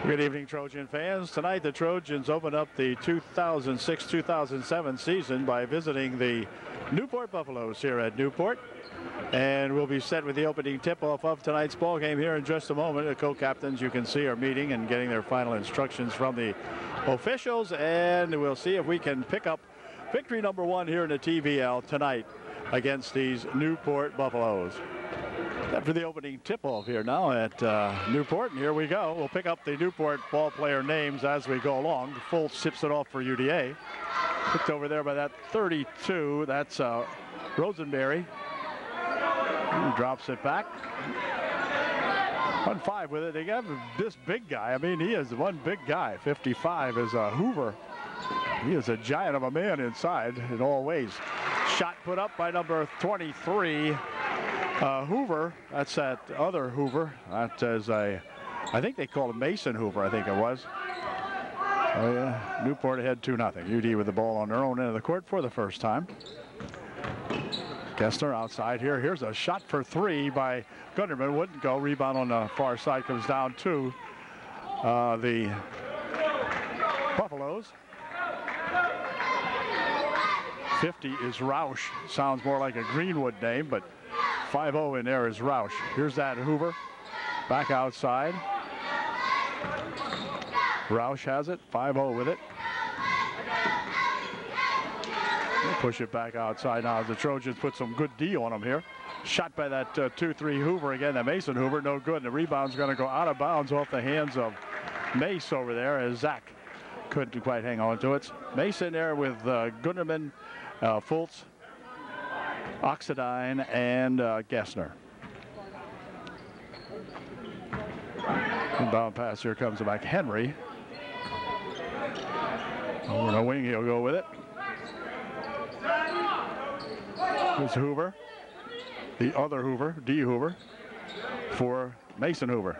Good evening, Trojan fans. Tonight, the Trojans open up the 2006-2007 season by visiting the Newport Buffaloes here at Newport. And we'll be set with the opening tip-off of tonight's ball game here in just a moment. The co-captains, you can see, are meeting and getting their final instructions from the officials. And we'll see if we can pick up victory number one here in the TVL tonight against these Newport Buffaloes. After the opening tip-off here now at Newport, and here we go. We'll pick up the Newport ball player names as we go along. Full sips it off for UDA. Picked over there by that 32. That's Rosenberry. He drops it back. 1-5 with it. They have this big guy. I mean, he is one big guy. 55 is Hoover. He is a giant of a man inside in all ways. Shot put up by number 23. Hoover, that's that other Hoover. That is I think they called him Mason Hoover, I think it was. Oh yeah, Newport ahead 2-0. UD with the ball on their own end of the court for the first time. Kessler outside here. Here's a shot for three by Gunderman. Wouldn't go. Rebound on the far side comes down to the Buffaloes. 50 is Roush. Sounds more like a Greenwood name, but 5-0 in there is Roush. Here's that Hoover. Back outside. Roush has it. 5-0 with it. We'll push it back outside now as the Trojans put some good D on them here. Shot by that 2-3 Hoover again. That Mason Hoover, no good. And the rebound's going to go out of bounds off the hands of Mace over there as Zach couldn't quite hang on to it. Mace in there with Gunderman, Fultz, Oxidine, and Gessner. Inbound pass, here comes back Henry. Over the wing, he'll go with it. Here's Hoover, the other Hoover, D. Hoover, for Mason Hoover.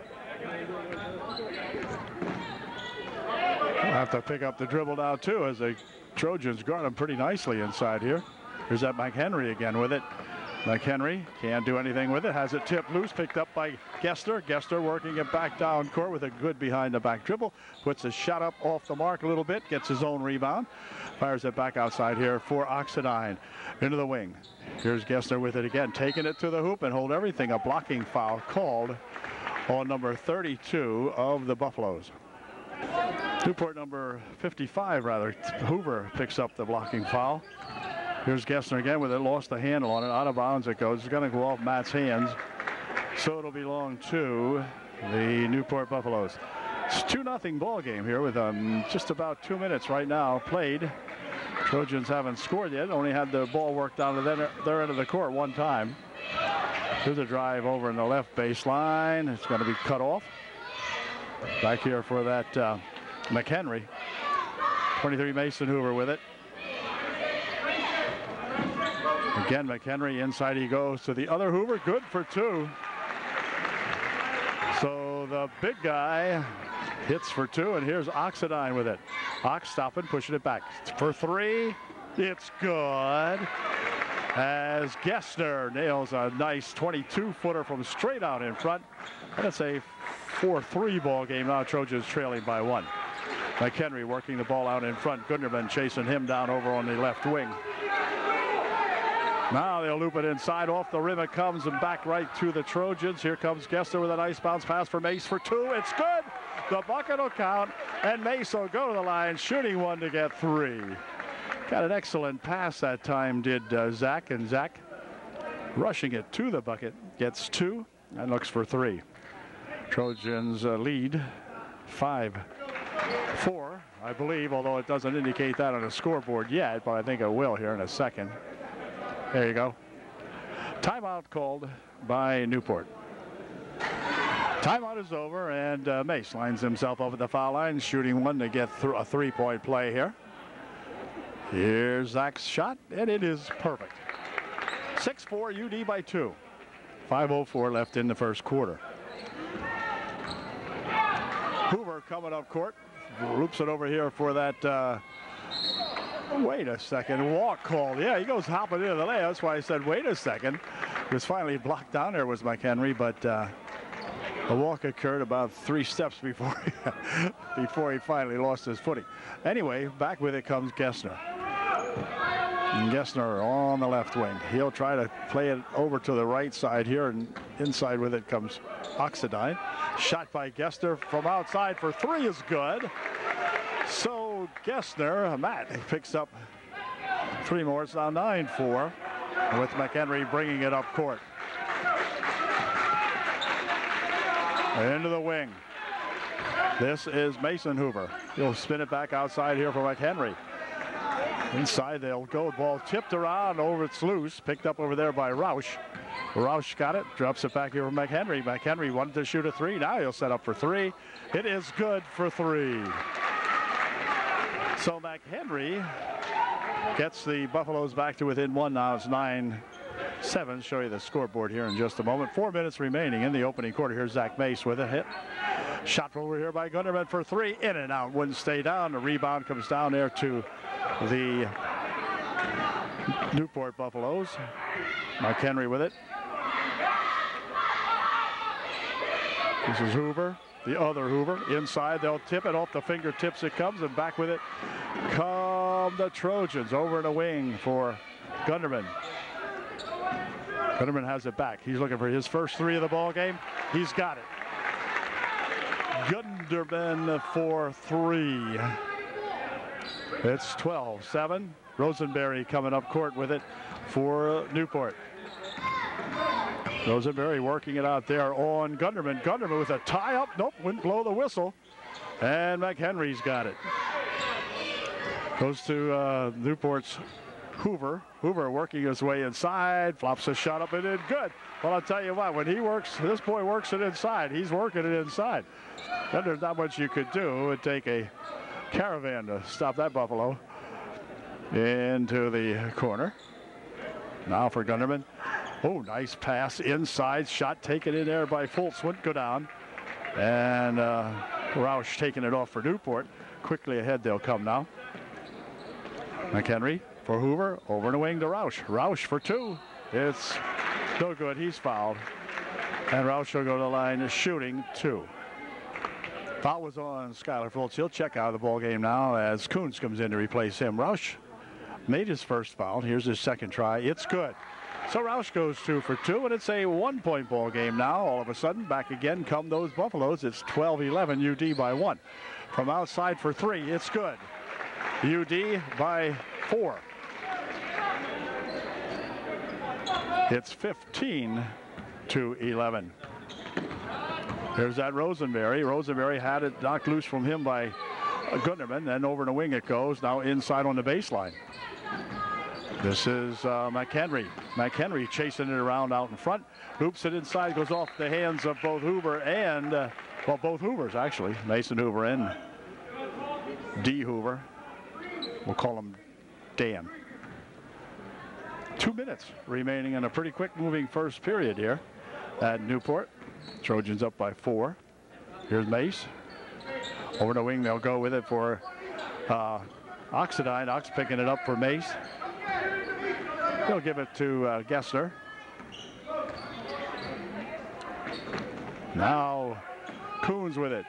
We'll have to pick up the dribble now, too, as the Trojans guard him pretty nicely inside here. Here's that McHenry again with it. McHenry can't do anything with it. Has it tipped loose, picked up by Gessler. Gessler working it back down court with a good behind-the-back dribble. Puts a shot up off the mark a little bit. Gets his own rebound. Fires it back outside here for Oxidine. Into the wing. Here's Gessler with it again. Taking it to the hoop and hold everything. A blocking foul called on number 32 of the Buffaloes. Newport number 55, rather. Hoover picks up the blocking foul. Here's Gessner again with it. Lost the handle on it. Out of bounds it goes. It's going to go off Matt's hands. So it'll belong to the Newport Buffaloes. It's 2-0 ball game here with just about 2 minutes right now played. Trojans haven't scored yet. Only had the ball worked down to their end of the court one time. Here's a drive over in the left baseline. It's going to be cut off. Back here for that McHenry. 23 Mason Hoover with it. Again, McHenry inside he goes to the other Hoover. Good for two. So the big guy hits for two, and here's Oxidine with it. Ox stopping, pushing it back. For three, it's good. As Gessner nails a nice 22-footer from straight out in front. That's a 4-3 ball game now. Trojans trailing by one. McHenry working the ball out in front. Gunderman chasing him down over on the left wing. Now they'll loop it inside. Off the rim it comes and back right to the Trojans. Here comes Gessler with a nice bounce pass for Mace for two. It's good. The bucket will count, and Mace will go to the line, shooting one to get three. Got an excellent pass that time, did Zach, and Zach rushing it to the bucket. Gets two and looks for three. Trojans lead 5-4, I believe, although it doesn't indicate that on the scoreboard yet, but I think it will here in a second. There you go. Timeout called by Newport. Timeout is over, and Mace lines himself up at the foul line, shooting one to get a three-point play here. Here's Zach's shot, and it is perfect. 6-4 UD by 2. 5:04 left in the first quarter. Hoover coming up court. Loops it over here for that. Wait a second. Walk called. Yeah, he goes hopping into the lay. That's why I said wait a second. It was finally blocked down there was McHenry, but The walk occurred about 3 steps before he finally lost his footing. Anyway, back with it comes Gessner. And Gessner on the left wing. He'll try to play it over to the right side here, and inside with it comes Oxidine. Shot by Gessner from outside for 3 is good. So Gessner, Matt, picks up 3 more. It's now 9-4 with McHenry bringing it up court. Into the wing. This is Mason Hoover. He'll spin it back outside here for McHenry. Inside they'll go. Ball tipped around. Over, it's loose. Picked up over there by Roush. Roush got it. Drops it back here for McHenry. McHenry wanted to shoot a 3. Now he'll set up for 3. It is good for 3. So McHenry gets the Buffaloes back to within 1. Now it's 9-7. Show you the scoreboard here in just a moment. 4 minutes remaining in the opening quarter. Here's Zach Mace with a hit. Shot over here by Gunderman for 3. In and out. Wouldn't stay down. The rebound comes down there to the Newport Buffaloes. McHenry with it. This is Hoover. The other Hoover. Inside. They'll tip it off the fingertips. It comes, and back with it come the Trojans. Over in a wing for Gunderman. Gunderman has it back. He's looking for his first 3 of the ball game. He's got it. Gunderman for 3. It's 12-7. Rosenberry coming up court with it for Newport. Rosenberry working it out there on Gunderman. Gunderman with a tie up. Nope, wouldn't blow the whistle. And McHenry's got it. Goes to Newport's Hoover. Hoover working his way inside. Flops a shot up and in. Good. Well, I'll tell you what, when he works, this boy works it inside. He's working it inside. Then there's not much you could do. It would take a caravan to stop that Buffalo. Into the corner. Now for Gunderman. Oh, nice pass inside. Shot taken in there by Fultz. Wouldn't go down. And Roush taking it off for Newport. Quickly ahead they'll come now. McHenry for Hoover. Over and a wing to Roush. Roush for 2. It's no good. He's fouled. And Roush will go to the line shooting 2. Foul was on Skylar Fultz. He'll check out of the ball game now as Coons comes in to replace him. Roush made his first foul. Here's his second try. It's good. So Roush goes 2 for 2, and it's a 1-point ball game now. All of a sudden, back again come those Buffaloes. It's 12-11, UD by 1. From outside for 3, it's good. UD by 4. It's 15-11. There's that Rosenberry. Rosenberry had it knocked loose from him by Gunderman. Then over the wing it goes. Now inside on the baseline. This is McHenry. McHenry chasing it around out in front. Hoops it inside. Goes off the hands of both Hoover and, well, both Hoovers actually. Mason Hoover and D. Hoover. We'll call him Dan. 2 minutes remaining in a pretty quick moving first period here at Newport. Trojans up by 4. Here's Mace. Over the wing, they'll go with it for Oxidine. Ox picking it up for Mace. He'll give it to Gessner. Now Coons with it.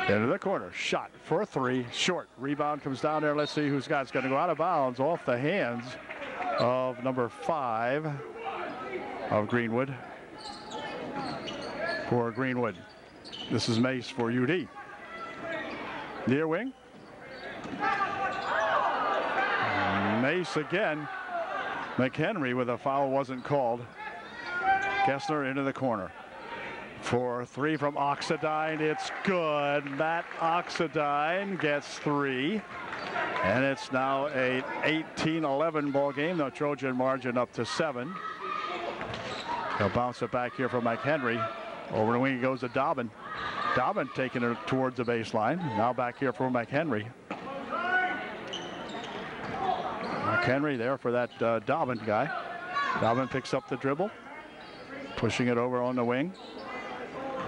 Into the corner. Shot for 3. Short. Rebound comes down there. Let's see who's got. It's going to go out of bounds off the hands of number 5 of Greenwood. For Greenwood. This is Mace for UD. Near wing. Mace again. McHenry with a foul wasn't called. Gessner into the corner. For 3 from Oxidine. It's good. Matt Oxidine gets 3. And it's now a 18-11 ball game. The Trojan margin up to 7. They'll bounce it back here from McHenry. Over the wing it goes to Dobbin. Dobbin taking it towards the baseline. Now back here for McHenry. McHenry there for that Dobbin guy. Dobbin picks up the dribble. Pushing it over on the wing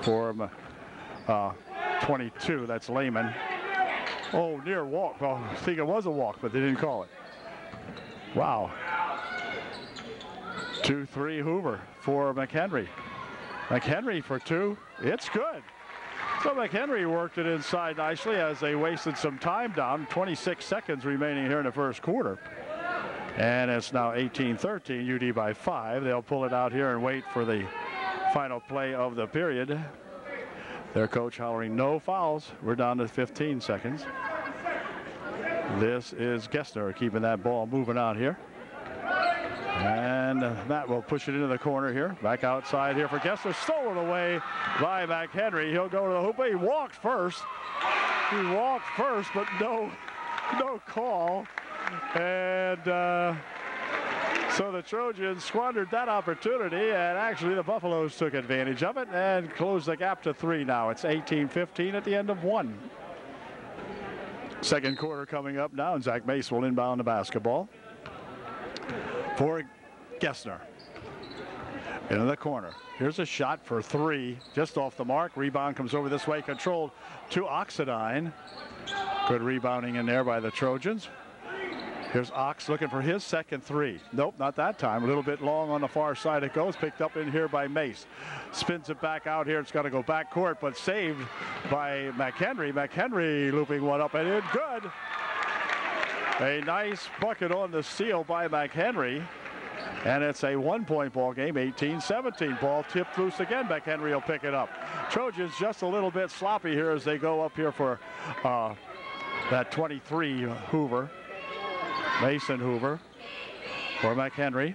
for 22. That's Lehman. Oh, near walk. Well, I think it was a walk, but they didn't call it. Wow. 2-3 Hoover for McHenry. McHenry for two. It's good. So McHenry worked it inside nicely as they wasted some time down. 26 seconds remaining here in the first quarter. And it's now 18-13, UD by 5. They'll pull it out here and wait for the final play of the period. Their coach hollering no fouls. We're down to 15 seconds. This is Gessner keeping that ball moving out here. And Matt will push it into the corner here. Back outside here for Gessner. Stolen away by McHenry. He'll go to the hoop. He walked first. But no call. And so the Trojans squandered that opportunity, and actually the Buffaloes took advantage of it and closed the gap to 3 now. It's 18-15 at the end of 1. Second quarter coming up now, and Zach Mace will inbound the basketball for Gessner. Into the corner. Here's a shot for 3, just off the mark. Rebound comes over this way, controlled to Oxidine. Good rebounding in there by the Trojans. Here's Ox looking for his second 3. Nope, not that time. A little bit long on the far side it goes. Picked up in here by Mace. Spins it back out here. It's got to go back court, but saved by McHenry. McHenry looping one up and in. Good. A nice bucket on the steal by McHenry. And it's a 1-point ball game, 18-17. Ball tipped loose again. McHenry will pick it up. Trojans just a little bit sloppy here as they go up here for that 23 Hoover. Mason Hoover for McHenry.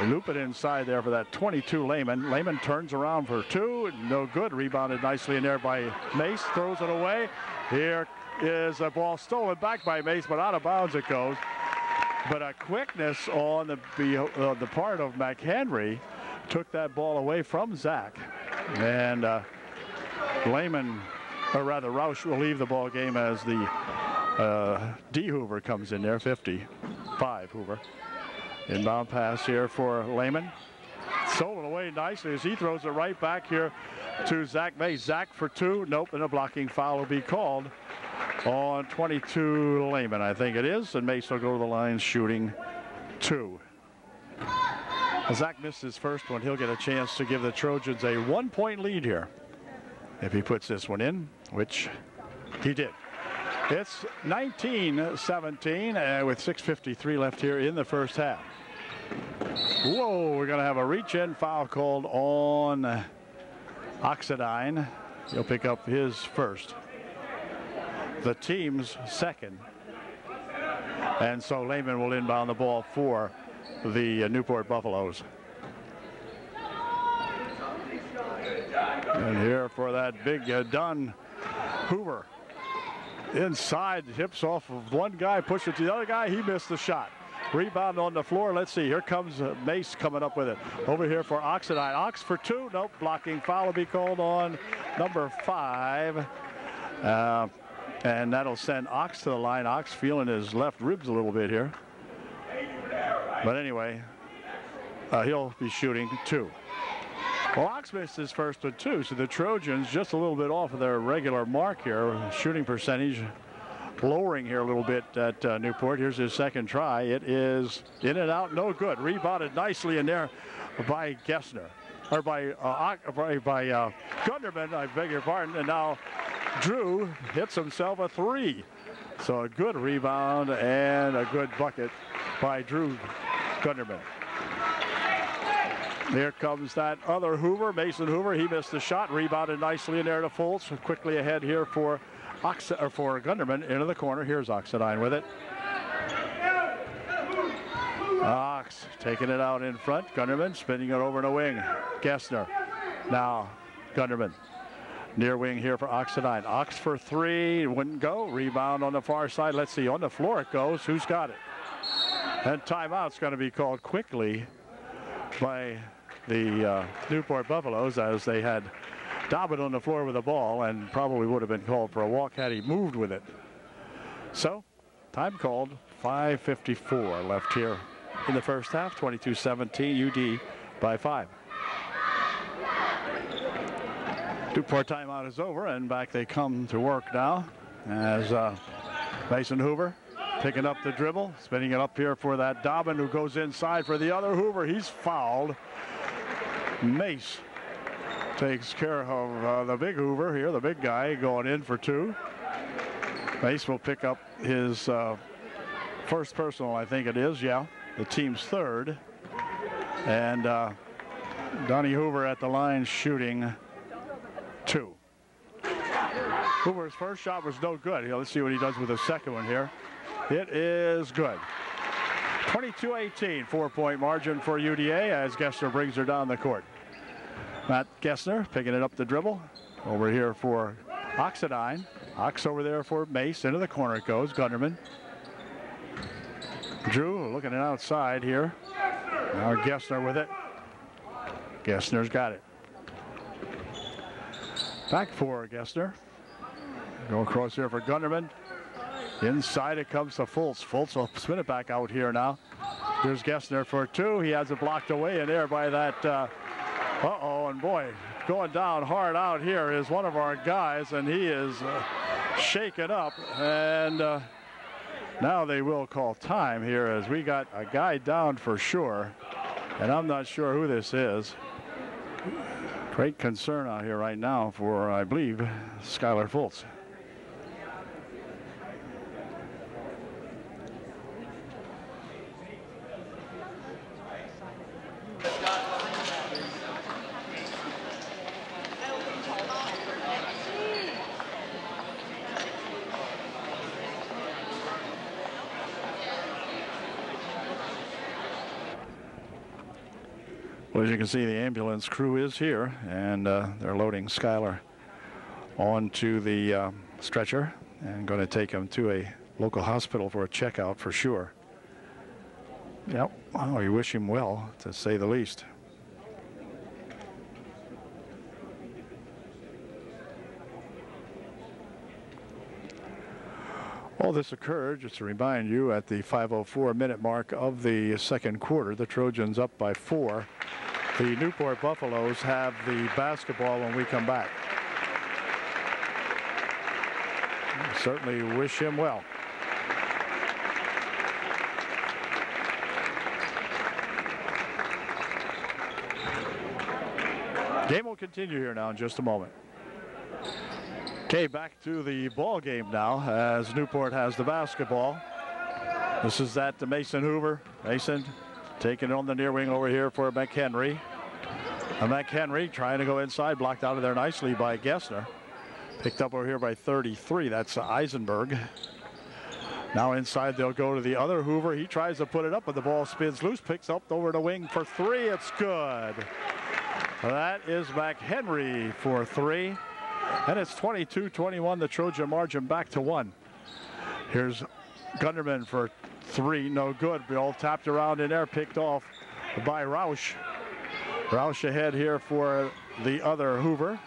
They loop it inside there for that 22 Lehman. Lehman turns around for 2. No good. Rebounded nicely in there by Mace. Throws it away. Here is a ball stolen back by Mace, but out of bounds it goes. But a quickness on the part of McHenry took that ball away from Zach. And Lehman, or rather Roush, will leave the ball game as the D. Hoover comes in there, 55 Hoover. Inbound pass here for Lehman. Stolen away nicely as he throws it right back here to Zach Mace. Zach for 2. Nope, and a blocking foul will be called on 22 Lehman, I think it is. And Mace will go to the line shooting 2. Zach missed his first one. He'll get a chance to give the Trojans a 1-point lead here if he puts this one in, which he did. It's 19-17 with 6:53 left here in the first half. Whoa, we're going to have a reach-in foul called on Oxidine. He'll pick up his first. The team's second. And so Lehman will inbound the ball for the Newport Buffaloes. And here for that big Dunn Hoover. Inside, hips off of one guy, pushes it to the other guy. He missed the shot. Rebound on the floor. Let's see. Here comes Mace coming up with it. Over here for Oxidine. Ox for 2. Nope. Blocking foul will be called on number 5. And that'll send Ox to the line. Ox feeling his left ribs a little bit here. But anyway, he'll be shooting 2. Well, Ox missed his first one too, so the Trojans just a little bit off of their regular mark here. Shooting percentage lowering here a little bit at Newport. Here's his second try. It is in and out, no good. Rebounded nicely in there by Gessner, or by Gunderman, I beg your pardon. And now Drew hits himself a 3. So a good rebound and a good bucket by Drew Gunderman. Here comes that other Hoover, Mason Hoover. He missed the shot, rebounded nicely in there to Fultz. Quickly ahead here for Gunderman into the corner. Here's Oxidine with it. Ox taking it out in front. Gunderman spinning it over in a wing. Gessner. Now Gunderman. Near wing here for Oxidine. Ox for 3. Wouldn't go. Rebound on the far side. Let's see. On the floor it goes. Who's got it? And timeout's going to be called quickly by the Newport Buffaloes, as they had Dobbin on the floor with the ball and probably would have been called for a walk had he moved with it. So time called. 5:54 left here in the first half. 22-17 UD by 5. Newport timeout is over and back they come to work now as Mason Hoover picking up the dribble, spinning it up here for that Dobbin who goes inside for the other Hoover. He's fouled. Mace takes care of the big Hoover here, the big guy going in for 2. Mace will pick up his first personal, I think it is, yeah, the team's 3rd. And Donnie Hoover at the line shooting 2. Hoover's first shot was no good. Here, let's see what he does with the second one here. It is good. 22-18, 4-point margin for UDA as Gessner brings her down the court. Matt Gessner picking it up the dribble. Over here for Oxidine. Ox over there for Mace. Into the corner it goes. Gunderman. Drew looking it outside here. Now Gessner with it. Gessner's got it. Back for Gessner. Go across here for Gunderman. Inside it comes to Fultz. Fultz will spin it back out here now. Here's Gessner for 2. He has it blocked away in there by that. And boy, going down hard out here is one of our guys, and he is shaken up. And now they will call time here as we got a guy down for sure. And I'm not sure who this is. Great concern out here right now for, I believe, Skylar Fultz. Well, as you can see, the ambulance crew is here, and they're loading Skylar onto the stretcher and going to take him to a local hospital for a checkout for sure. Yep, well, we wish him well, to say the least. All this occurred, just to remind you, at the 5:04 mark of the second quarter. The Trojans up by 4. The Newport Buffaloes have the basketball when we come back. We certainly wish him well. Game will continue here now in just a moment. Okay, back to the ball game now as Newport has the basketball. This is at the Mason Hoover. Mason taking it on the near wing over here for McHenry. McHenry trying to go inside, blocked out of there nicely by Gessner. Picked up over here by 33. That's Eisenberg. Now inside they'll go to the other Hoover. He tries to put it up, but the ball spins loose. Picks up over the wing for 3. It's good. That is McHenry for 3. And it's 22-21. The Trojan margin back to 1. Here's Gunderman for 3. No good. Ball tapped around in there. Picked off by Roush. Roush ahead here for the other Hoover.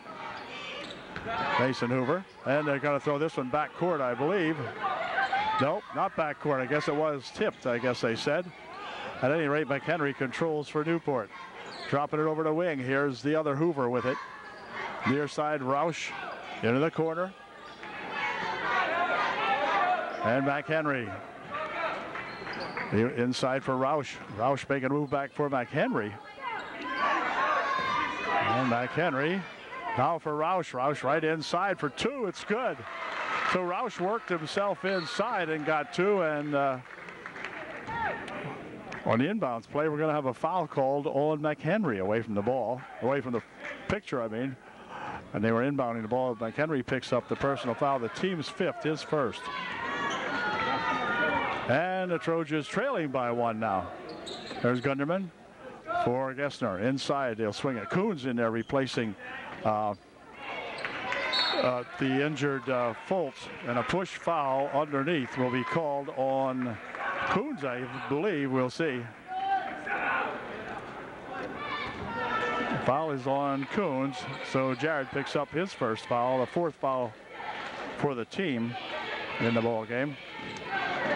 Mason Hoover. And they're going to throw this one back court, I believe. Nope, not back court. I guess it was tipped, I guess they said. At any rate, McHenry controls for Newport. Dropping it over the wing. Here's the other Hoover with it. Near side, Roush into the corner. And McHenry. Inside for Roush. Roush making a move back for McHenry. And McHenry now for Roush. Roush right inside for 2. It's good. So Roush worked himself inside and got 2. And on the inbounds play, we're going to have a foul called on McHenry away from the ball. Away from the picture, I mean. And they were inbounding the ball. McHenry picks up the personal foul. The team's 5th, his first. And the Trojans trailing by 1 now. There's Gunderman for Gessner. Inside, they'll swing it. Coons in there replacing the injured Fultz. And a push foul underneath will be called on Coons, I believe. We'll see. Foul is on Coons, so Jared picks up his first foul, the 4th foul for the team in the ball game.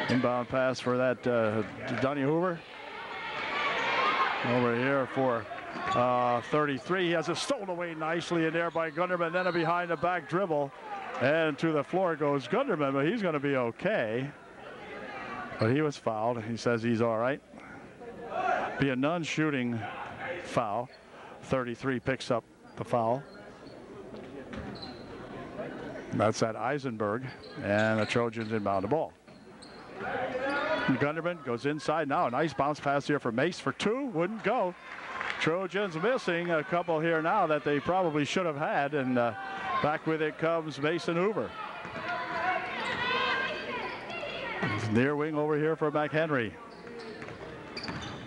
Inbound pass for that Donnie Hoover. Over here for 33. He has it stolen away nicely in there by Gunderman. Then a behind the back dribble. And to the floor goes Gunderman, but he's going to be okay. But he was fouled. He says he's all right. Be a non-shooting foul. 33 picks up the foul. That's at Eisenberg, and the Trojans inbound the ball. Gunderman goes inside now. A nice bounce pass here for Mace for two. Wouldn't go. Trojans missing a couple here now that they probably should have had, and back with it comes Mason Hoover. Near wing over here for McHenry.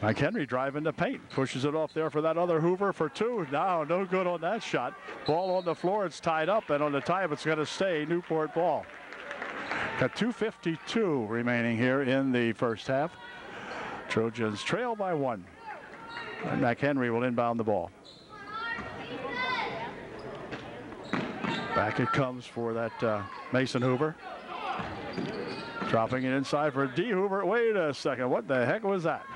McHenry driving the paint, pushes it off there for that other Hoover for two. Now no good on that shot. Ball on the floor, it's tied up, and on the tie-up it's going to stay Newport ball. Got 2:52 remaining here in the first half. Trojans trail by one. And McHenry will inbound the ball. Back it comes for that Mason Hoover. Dropping it inside for D. Hoover. Wait a second, what the heck was that?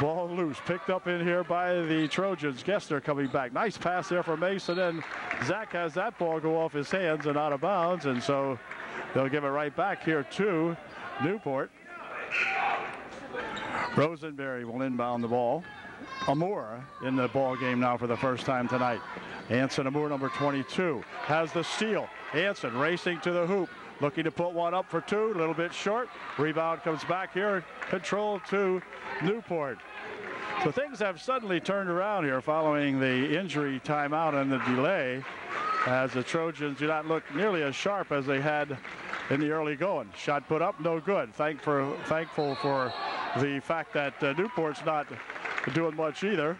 Ball loose, picked up in here by the Trojans. Gessner coming back. Nice pass there for Mason, and Zach has that ball go off his hands and out of bounds, and so they'll give it right back here to Newport. Rosenberry will inbound the ball. Amore in the ball game now for the first time tonight. Anson Amore, number 22, has the steal. Anson racing to the hoop, looking to put one up for two, a little bit short. Rebound comes back here, control to Newport. So things have suddenly turned around here following the injury timeout and the delay, as the Trojans do not look nearly as sharp as they had in the early going. Shot put up, no good. Thankful for the fact that Newport's not doing much either.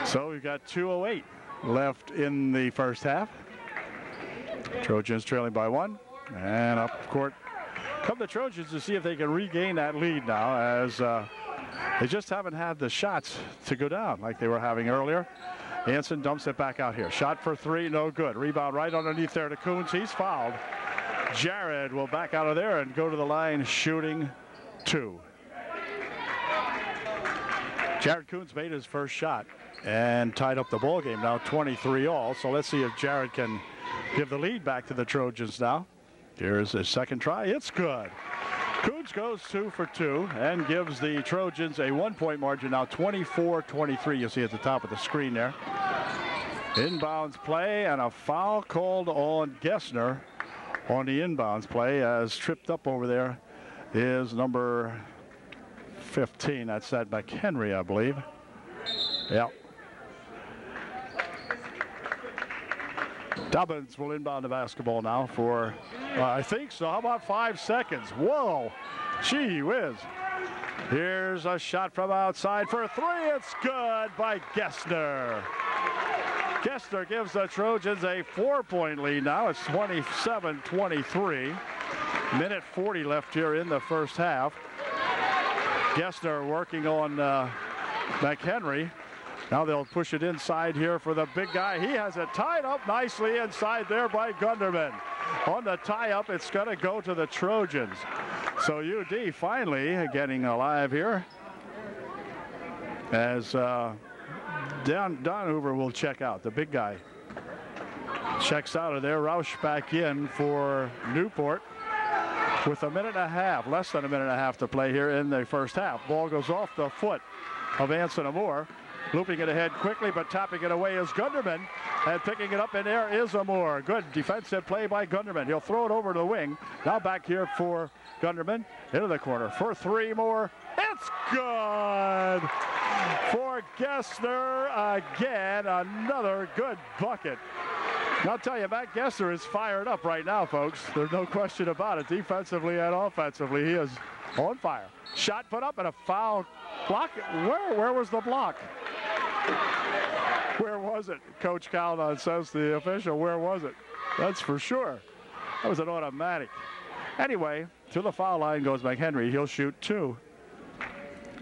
So we've got 2:08 left in the first half. Trojans trailing by one, and up court come the Trojans to see if they can regain that lead now, as they just haven't had the shots to go down like they were having earlier. Anson dumps it back out here. Shot for three, no good. Rebound right underneath there to Coons. He's fouled. Jared will back out of there and go to the line shooting two. Jared Coons made his first shot and tied up the ball game, now 23-all. So let's see if Jared can give the lead back to the Trojans now. Here's his second try. It's good. Coons goes 2 for 2 and gives the Trojans a 1-point margin, now 24-23. You'll see at the top of the screen there. Inbounds play, and a foul called on Gessner on the inbounds play, as tripped up over there is number 15. That's that McHenry, I believe. Yep. Dobbins will inbound the basketball now for, I think so. How about 5 seconds? Whoa, gee whiz. Here's a shot from outside for three. It's good by Gessner. Gessner gives the Trojans a 4-point lead now. It's 27-23. Minute 40 left here in the first half. Gessner working on McHenry. Now they'll push it inside here for the big guy. He has it tied up nicely inside there by Gunderman. On the tie-up, it's going to go to the Trojans. So UD finally getting alive here, as Don Hoover will check out. The big guy checks out of there. Roush back in for Newport with a minute and a half, less than a minute and a half to play here in the first half. Ball goes off the foot of Anson Amore. Looping it ahead quickly, but tapping it away is Gunderman. And picking it up in there is Amore. Good defensive play by Gunderman. He'll throw it over to the wing. Now back here for Gunderman. Into the corner for three more. It's good for Gessner again. Another good bucket. I'll tell you, Matt Gessner is fired up right now, folks. There's no question about it. Defensively and offensively, he is on fire. Shot put up and a foul block. Where was the block? Where was it? Coach Calnon says to the official, where was it? That's for sure. That was an automatic. Anyway, to the foul line goes McHenry. He'll shoot two.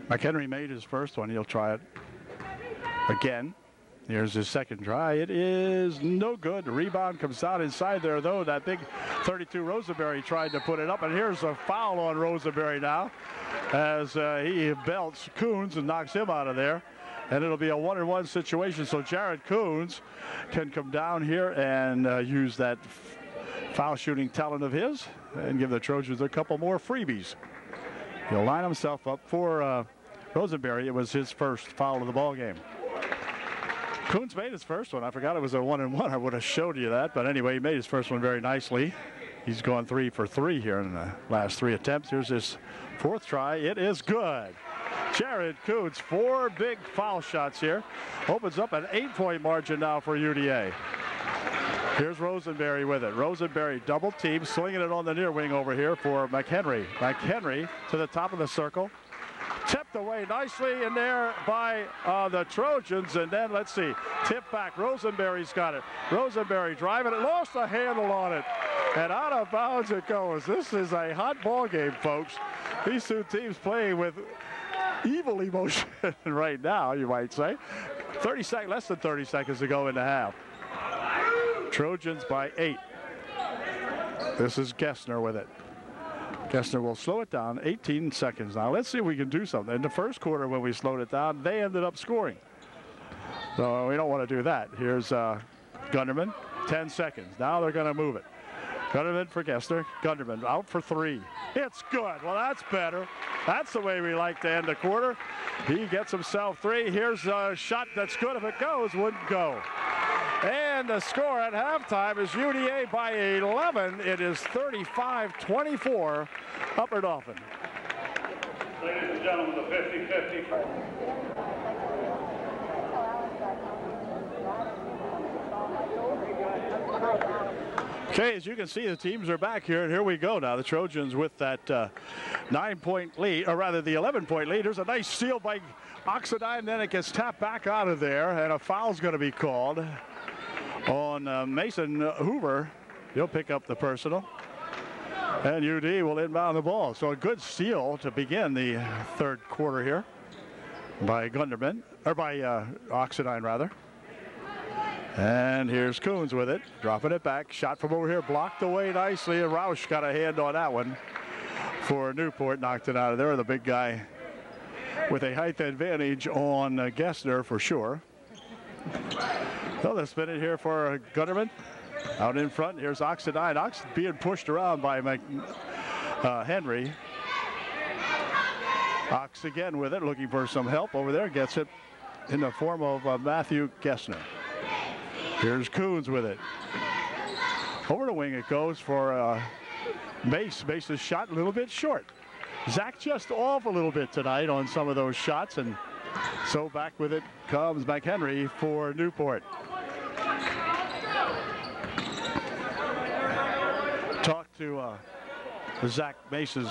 McHenry made his first one. He'll try it again. Here's his second try. It is no good. The rebound comes out inside there, though. That big 32 Rosenberry tried to put it up, and here's a foul on Rosenberry now, as he belts Coons and knocks him out of there. And it'll be a 1-on-1 situation, so Jared Coons can come down here and use that foul shooting talent of his and give the Trojans a couple more freebies. He'll line himself up for Rosenberry. It was his first foul of the ball game. Coons made his first one. I forgot it was a 1-and-1. I would have showed you that. But anyway, he made his first one very nicely. He's gone 3 for 3 here in the last 3 attempts. Here's his 4th try. It is good. Jared Coons, 4 big foul shots here. Opens up an 8-point margin now for UDA. Here's Rosenberry with it. Rosenberry double team, swinging it on the near wing over here for McHenry. McHenry to the top of the circle. Tipped away nicely in there by the Trojans. And then let's see, tip back. Rosenberry's got it. Rosenberry driving it, lost a handle on it. And out of bounds it goes. This is a hot ball game, folks. These two teams playing with evil emotion right now, you might say. Less than 30 seconds to go in the half. Trojans by 8. This is Gessner with it. Gessner will slow it down. 18 seconds now. Let's see if we can do something. In the first quarter when we slowed it down, they ended up scoring. So we don't want to do that. Here's Gunderman. 10 seconds. Now they're going to move it. Gunderman for Gessner. Gunderman out for 3. It's good. Well, that's better. That's the way we like to end the quarter. He gets himself 3. Here's a shot that's good. If it goes, wouldn't go. And the score at halftime is UDA by 11. It is 35-24 Upper Dauphin. Ladies and gentlemen, the 50-50. Okay, as you can see, the teams are back here, and here we go now. The Trojans with that 9-point lead, or rather the 11-point lead. There's a nice steal by Oxidine, then it gets tapped back out of there, and a foul's going to be called on Mason Hoover. He'll pick up the personal, and UD will inbound the ball. So a good steal to begin the 3rd quarter here by Gunderman, or by Oxidine rather. And here's Coons with it, dropping it back. Shot from over here, blocked away nicely, and Roush got a hand on that one for Newport, knocked it out of there. The big guy with a height advantage on Gessner for sure. So they'll spin it here for Gunderman. Out in front, here's Oxidine. Ox being pushed around by Henry. Ox again with it, looking for some help over there. Gets it in the form of Matthew Gessner. Here's Coons with it. Over the wing it goes for Mace. Mace's shot a little bit short. Zach just off a little bit tonight on some of those shots, and so back with it comes McHenry for Newport. Talked to Zach Mace's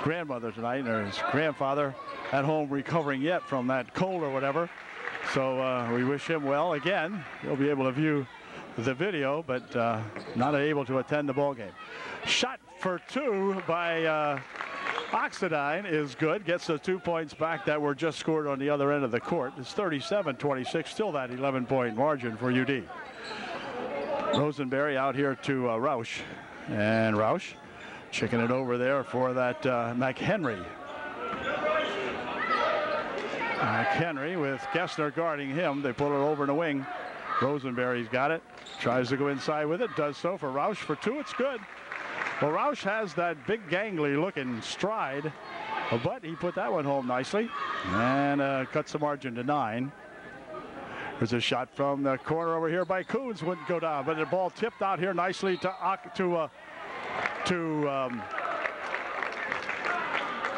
grandmother tonight, or his grandfather at home recovering yet from that cold or whatever. So we wish him well. Again, he'll be able to view the video, but not able to attend the ball game. Shot for 2 by Oxidine is good. Gets the 2 points back that were just scored on the other end of the court. It's 37-26, still that 11-point margin for UD. Rosenberry out here to Roush. And Roush checking it over there for that McHenry. McHenry with Gessner guarding him. They pull it over in the wing. Rosenberry's got it. Tries to go inside with it. Does so for Roush for 2. It's good. Well, Roush has that big gangly looking stride, but he put that one home nicely and cuts the margin to 9. There's a shot from the corner over here by Coons. Wouldn't go down, but the ball tipped out here nicely to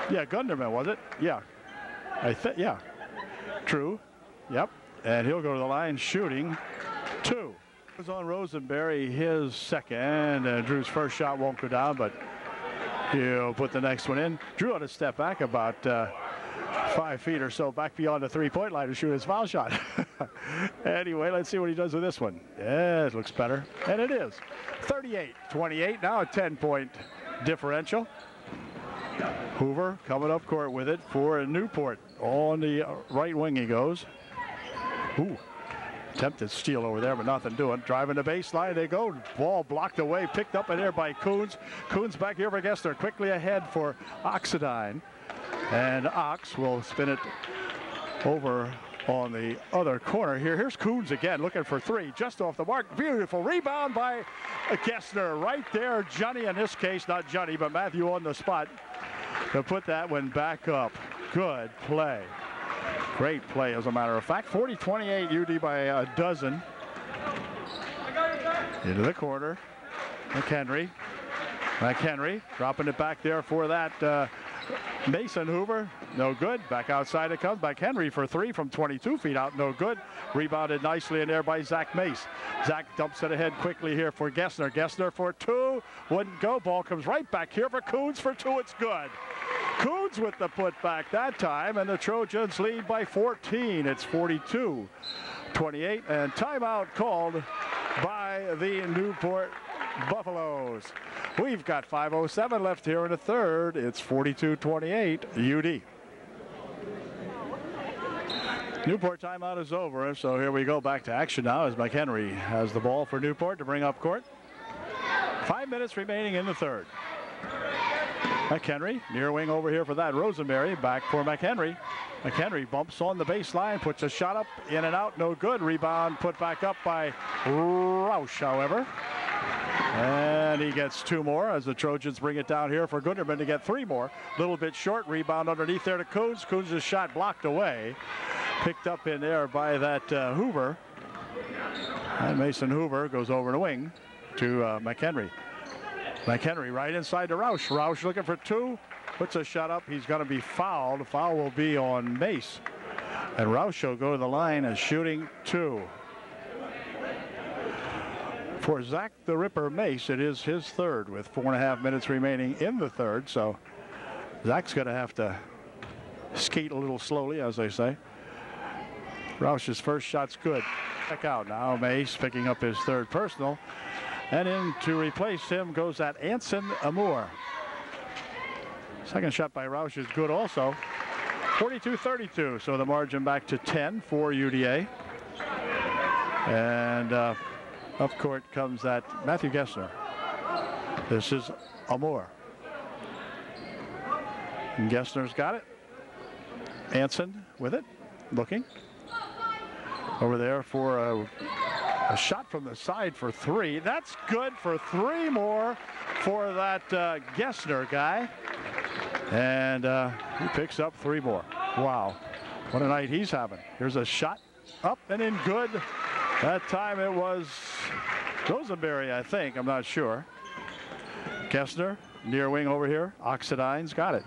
Gunderman, was it? Yeah. Yeah. True. Yep. And he'll go to the line shooting 2. It was on Rosenberry, his second. Drew's first shot won't go down, but he'll put the next one in. Drew had to step back about 5 feet or so back beyond the 3-point line to shoot his foul shot. Anyway, let's see what he does with this one. Yeah, it looks better. And it is. 38-28, now a 10-point differential. Hoover coming up court with it for Newport. On the right wing he goes. Ooh, attempted steal over there, but nothing doing. Driving the baseline, they go. Ball blocked away, picked up in there by Coons. Coons back here for Gessner, quickly ahead for Oxidine. And Ox will spin it over on the other corner here. Here's Coons again, looking for 3, just off the mark. Beautiful rebound by Gessner right there. Johnny, in this case, not Johnny, but Matthew on the spot to put that one back up. Good play. Great play, as a matter of fact. 40-28, UD by a dozen. Into the corner. McHenry. McHenry dropping it back there for that Mason Hoover. No good. Back outside it comes. McHenry for three from 22 feet out. No good. Rebounded nicely in there by Zach Mace. Zach dumps it ahead quickly here for Gessner. Gessner for two. Wouldn't go. Ball comes right back here for Coons for two. It's good. Coons with the putback that time, and the Trojans lead by 14. It's 42-28, and timeout called by the Newport Buffaloes. We've got 5:07 left here in the third. It's 42-28 UD. Newport timeout is over, so here we go back to action now as McHenry has the ball for Newport to bring up court. 5 minutes remaining in the third. McHenry, near wing over here for that Rosenberry, back for McHenry. McHenry bumps on the baseline, puts a shot up, in and out, no good. Rebound put back up by Roush, however. And he gets two more as the Trojans bring it down here for Gunderman to get three more. A little bit short, rebound underneath there to Coons. Coons' shot blocked away. Picked up in there by that Hoover. And Mason Hoover goes over the wing to McHenry. McHenry right inside to Roush. Roush looking for two. Puts a shot up. He's going to be fouled. The foul will be on Mace. And Roush will go to the line as shooting two. For Zach the Ripper Mace, it is his third with 4.5 minutes remaining in the third. So Zach's going to have to skate a little slowly, as they say. Roush's first shot's good. Check out now. Mace picking up his third personal. And in to replace him goes that Anson Amour. Second shot by Roush is good also. 42-32, so the margin back to 10 for UDA. And up court comes that Matthew Gessner. This is Amour. And Gessner's got it. Anson with it, looking. Over there for a shot from the side for three. That's good for three more for that Gessner guy. And he picks up three more. Wow, what a night he's having. Here's a shot up and in good. That time it was Rosenberry, I think. I'm not sure. Gessner, near wing over here. Oxidine's got it.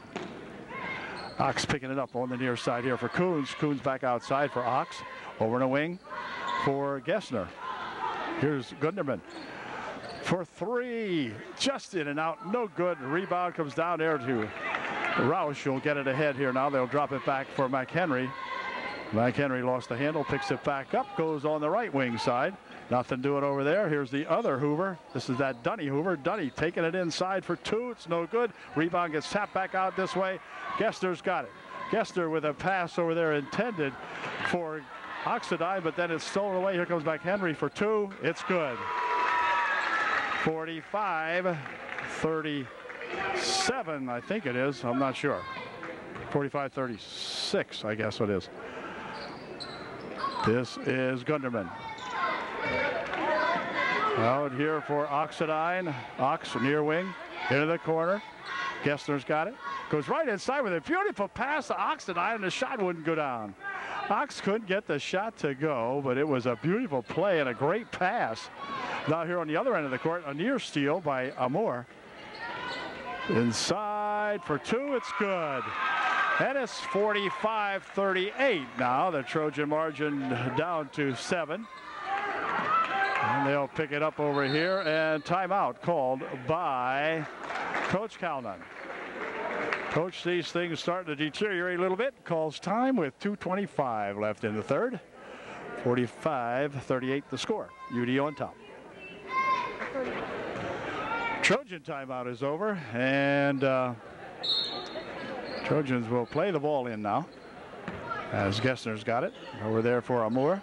Ox picking it up on the near side here for Coons. Coons back outside for Ox. Over in a wing for Gessner. Here's Gunderman for three. Just in and out. No good. Rebound comes down there to Roush. Will get it ahead here now. They'll drop it back for McHenry. McHenry lost the handle. Picks it back up. Goes on the right wing side. Nothing doing over there. Here's the other Hoover. This is that Dunny Hoover. Dunny taking it inside for two. It's no good. Rebound gets tapped back out this way. Gessner's got it. Gessner with a pass over there intended for Oxidine, but then it's stolen away. Here comes McHenry for two. It's good. 45-37, I think it is. I'm not sure. 45-36, I guess it is. This is Gunderman. Out here for Oxidine. Ox near wing. Into the corner. Gessner's got it. Goes right inside with a beautiful pass to Oxidine, and the shot wouldn't go down. Ox couldn't get the shot to go, but it was a beautiful play and a great pass. Now here on the other end of the court, a near steal by Amour. Inside for two, it's good. And it's 45-38 now. The Trojan margin down to 7. And they'll pick it up over here, and timeout called by Coach Calnon. Coach sees things starting to deteriorate a little bit. Calls time with 2:25 left in the third. 45-38 the score. UD on top. Trojan timeout is over, and Trojans will play the ball in now as Gessner's got it over there for Amour.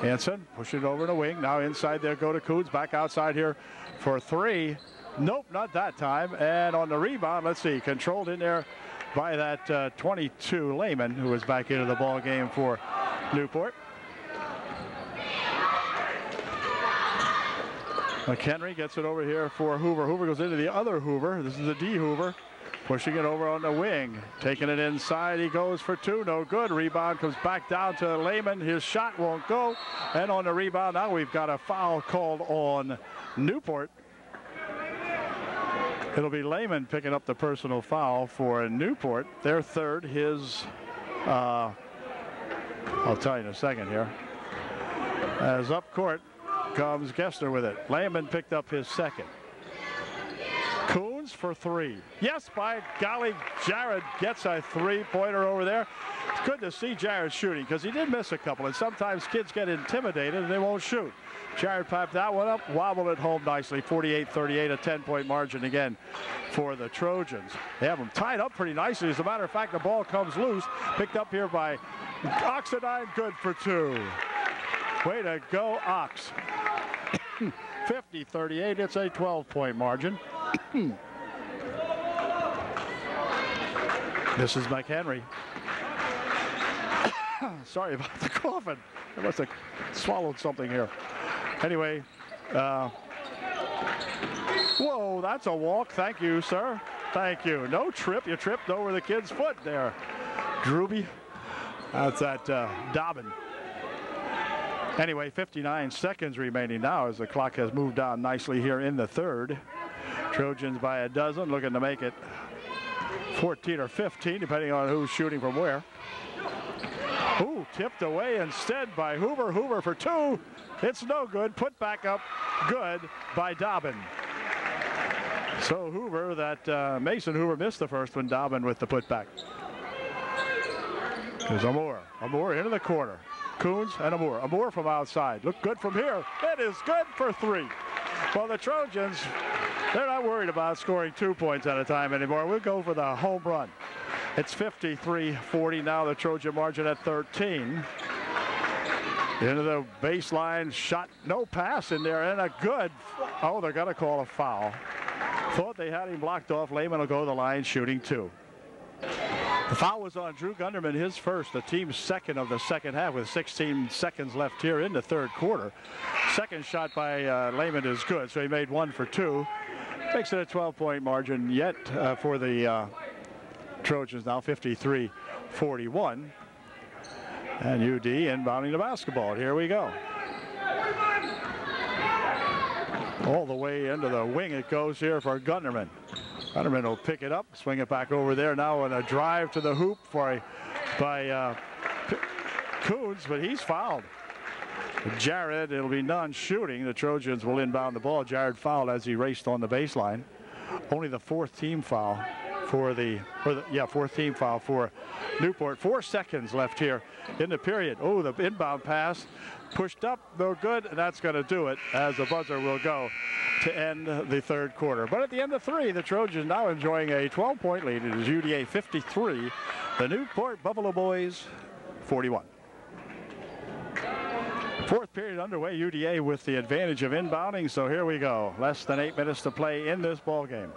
Anson push it over the wing. Now inside there go to Coons. Back outside here for three. Nope, not that time. And on the rebound, let's see, controlled in there by that 22 Lehman, who was back into the ball game for Newport. McHenry gets it over here for Hoover. Hoover goes into the other Hoover. This is a D Hoover. pushing it over on the wing. Taking it inside, he goes for two, no good. Rebound comes back down to Lehman. His shot won't go. And on the rebound, now we've got a foul called on Newport. It'll be Lehman picking up the personal foul for Newport. Their third, his, I'll tell you in a second here. As up court comes Gessner with it. Lehman picked up his second. Coons for three. Yes, by golly, Jared gets a three-pointer over there. It's good to see Jared shooting because he did miss a couple, and sometimes kids get intimidated and they won't shoot. Jared popped that one up, wobbled it home nicely. 48-38, a 10-point margin again for the Trojans. They have them tied up pretty nicely. As a matter of fact, the ball comes loose, picked up here by Oxendine, good for two. Way to go, Ox. 50-38, it's a 12-point margin. This is McHenry. Sorry about the coughing. I must have swallowed something here. Anyway, whoa, that's a walk. Thank you, sir. Thank you. No trip. You tripped over the kid's foot there. Drooby. That's that Dobbin. Anyway, 59 seconds remaining now as the clock has moved down nicely here in the third. Trojans by a dozen, looking to make it 14 or 15, depending on who's shooting from where. Ooh, tipped away instead by Hoover. Hoover for two. It's no good. Put back up. Good by Dobbin. So Hoover, that Mason Hoover missed the first one. Dobbin with the putback. There's Amour. Amour into the corner. Coons and Amour. Amour from outside. Look good from here. It is good for three. Well, the Trojans, they're not worried about scoring 2 points at a time anymore. We'll go for the home run. It's 53-40 now, the Trojan margin at 13. Into the baseline shot, no pass in there, and a good, oh, they're going to call a foul. Thought they had him blocked off. Lehman will go to the line shooting two. The foul was on Drew Gunderman, his first, the team's second of the second half with 16 seconds left here in the third quarter. Second shot by Lehman is good, so he made one for two. Makes it a 12-point margin yet for the Trojans now, 53-41. And UD inbounding the basketball. Here we go. All the way into the wing it goes here for Gunderman. Gunderman will pick it up, swing it back over there now on a drive to the hoop by Coons, but he's fouled. Jared, it'll be non-shooting. The Trojans will inbound the ball. Jared fouled as he raced on the baseline. Only the fourth team foul for fourth team foul for Newport. 4 seconds left here in the period. Oh, the inbound pass pushed up, no good, and that's going to do it as the buzzer will go to end the third quarter. But at the end of three, the Trojans now enjoying a 12-point lead. It is UDA 53, the Newport Buffalo Boys 41. Fourth period underway, UDA with the advantage of inbounding, so here we go. Less than 8 minutes to play in this ball game.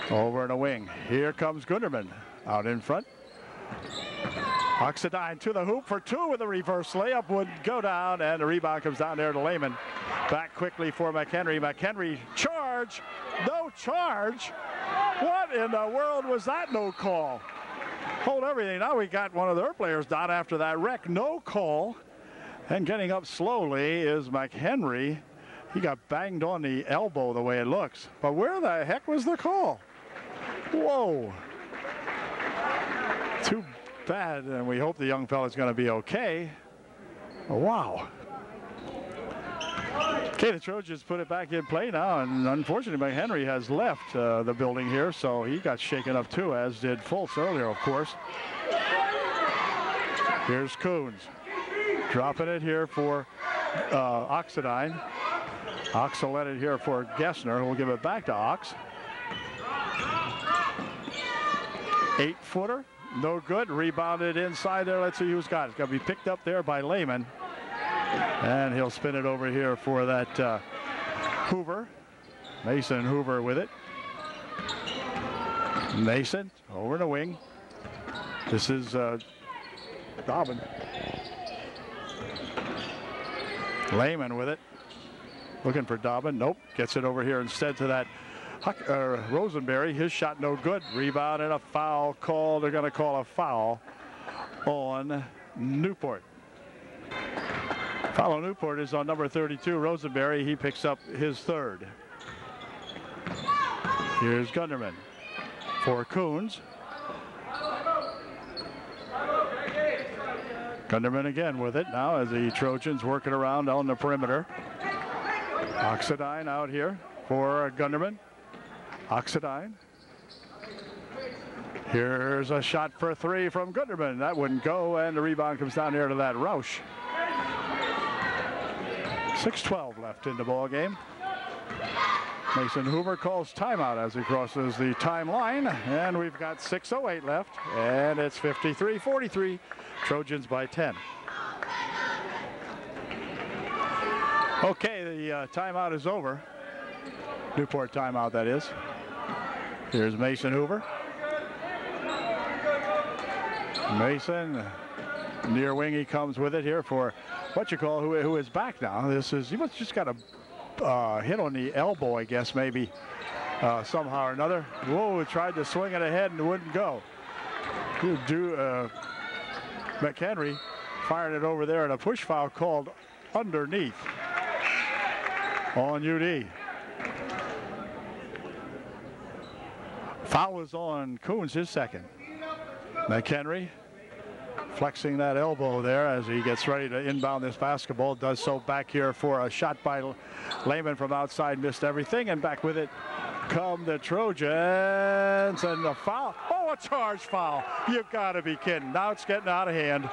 Over in a wing. Here comes Gunderman out in front. Oxendine to the hoop for two with a reverse layup. Would go down, and the rebound comes down there to Lehman. Back quickly for McHenry. McHenry charge. No charge. What in the world was that no call? Hold everything. Now we got one of their players down after that wreck. No call. And getting up slowly is McHenry. He got banged on the elbow the way it looks. But where the heck was the call? Whoa. Too bad, and we hope the young fella's going to be okay. Oh, wow. Okay, the Trojans put it back in play now, and unfortunately McHenry has left the building here, so he got shaken up too, as did Fultz earlier, of course. Here's Coons. Dropping it here for Oxendine. Ox will let it here for Gessner. We'll give it back to Ox. 8-footer, no good. Rebounded inside there. Let's see who's got it. It's going to be picked up there by Lehman. And he'll spin it over here for that Hoover. Mason Hoover with it. Mason over the wing. This is Dobbin. Lehman with it. Looking for Dobbin. Nope. Gets it over here instead to that Rosenberry, his shot no good. Rebound and a foul call. They're going to call a foul on Newport. Foul on Newport is on number 32, Rosenberry. He picks up his third. Here's Gunderman for Coons. Gunderman again with it now as the Trojans working around on the perimeter. Oxidine out here for Gunderman. Oxidine. Here's a shot for three from Gunderman. That wouldn't go, and the rebound comes down here to that Roush. 6:12 left in the ball game. Mason Hoover calls timeout as he crosses the timeline, and we've got 6:08 left, and it's 53-43. Trojans by 10. Okay, the timeout is over. Newport timeout, that is. Here's Mason Hoover. Mason, near wing, he comes with it here for what you call who is back now. This is, he must just got a hit on the elbow, I guess, maybe somehow or another. Whoa, tried to swing it ahead and it wouldn't go. McHenry fired it over there, and a push foul called underneath on UD. Foul is on Coons, his second. McHenry flexing that elbow there as he gets ready to inbound this basketball. Does so back here for a shot by Lehman from outside, missed everything, and back with it come the Trojans, and the foul. Oh, a charge foul. You've got to be kidding. Now it's getting out of hand.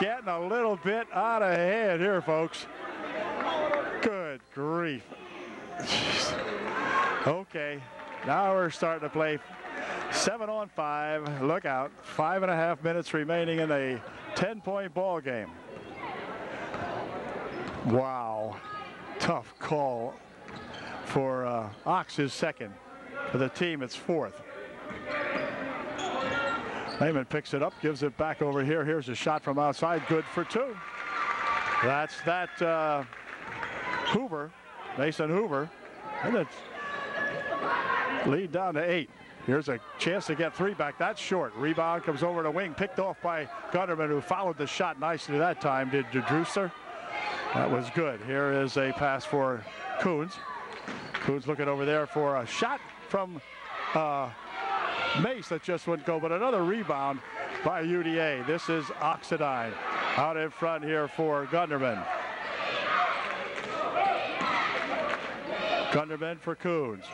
Getting a little bit out of hand here, folks. Good grief. Okay, now we're starting to play 7-on-5. Look out. 5.5 minutes remaining in a 10-point ball game. Wow. Tough call for Ox, his second. For the team, it's fourth. Lehman picks it up, gives it back over here. Here's a shot from outside, good for two. That's that Hoover, Mason Hoover, and it's lead down to 8. Here's a chance to get three back. That's short. Rebound comes over to wing, picked off by Gunderman, who followed the shot nicely that time. Did Drewster? That was good. Here is a pass for Coons. Coons looking over there for a shot from Mace that just wouldn't go, but another rebound by UDA. This is Oxidine out in front here for Gunderman. Gunderman for Coons.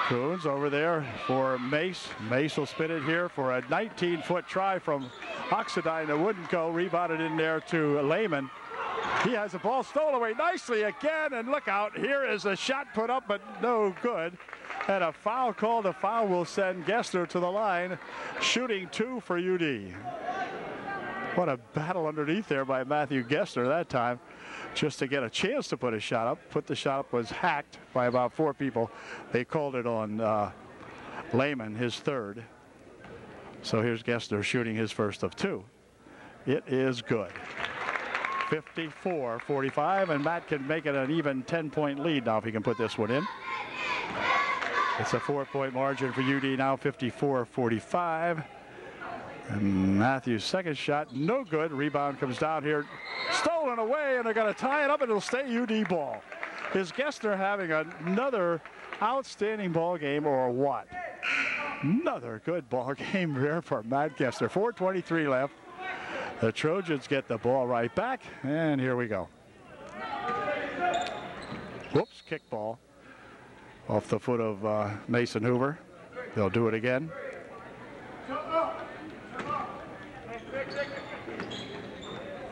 Coons over there for Mace. Mace will spin it here for a 19-foot try from Oxidine that wouldn't go. Rebounded in there to Lehman. He has the ball stolen away nicely again, and look out. Here is a shot put up, but no good. And a foul called. A foul will send Gessner to the line, shooting 2 for UD. What a battle underneath there by Matthew Gessner that time, just to get a chance to put a shot up. Put the shot up was hacked by about 4 people. They called it on Lehman, his third. So here's Gessner shooting his first of 2. It is good. 54-45, and Matt can make it an even 10-point lead now if he can put this one in. It's a 4-point margin for UD now, 54-45. And Matthew's second shot, no good. Rebound comes down here, stolen away, and they're going to tie it up, and it'll stay UD ball. Is Gessner having another outstanding ball game or what? Another good ball game here for Matt Gessner. 4:23 left. The Trojans get the ball right back, and here we go. Whoops, kickball off the foot of Mason Hoover. They'll do it again.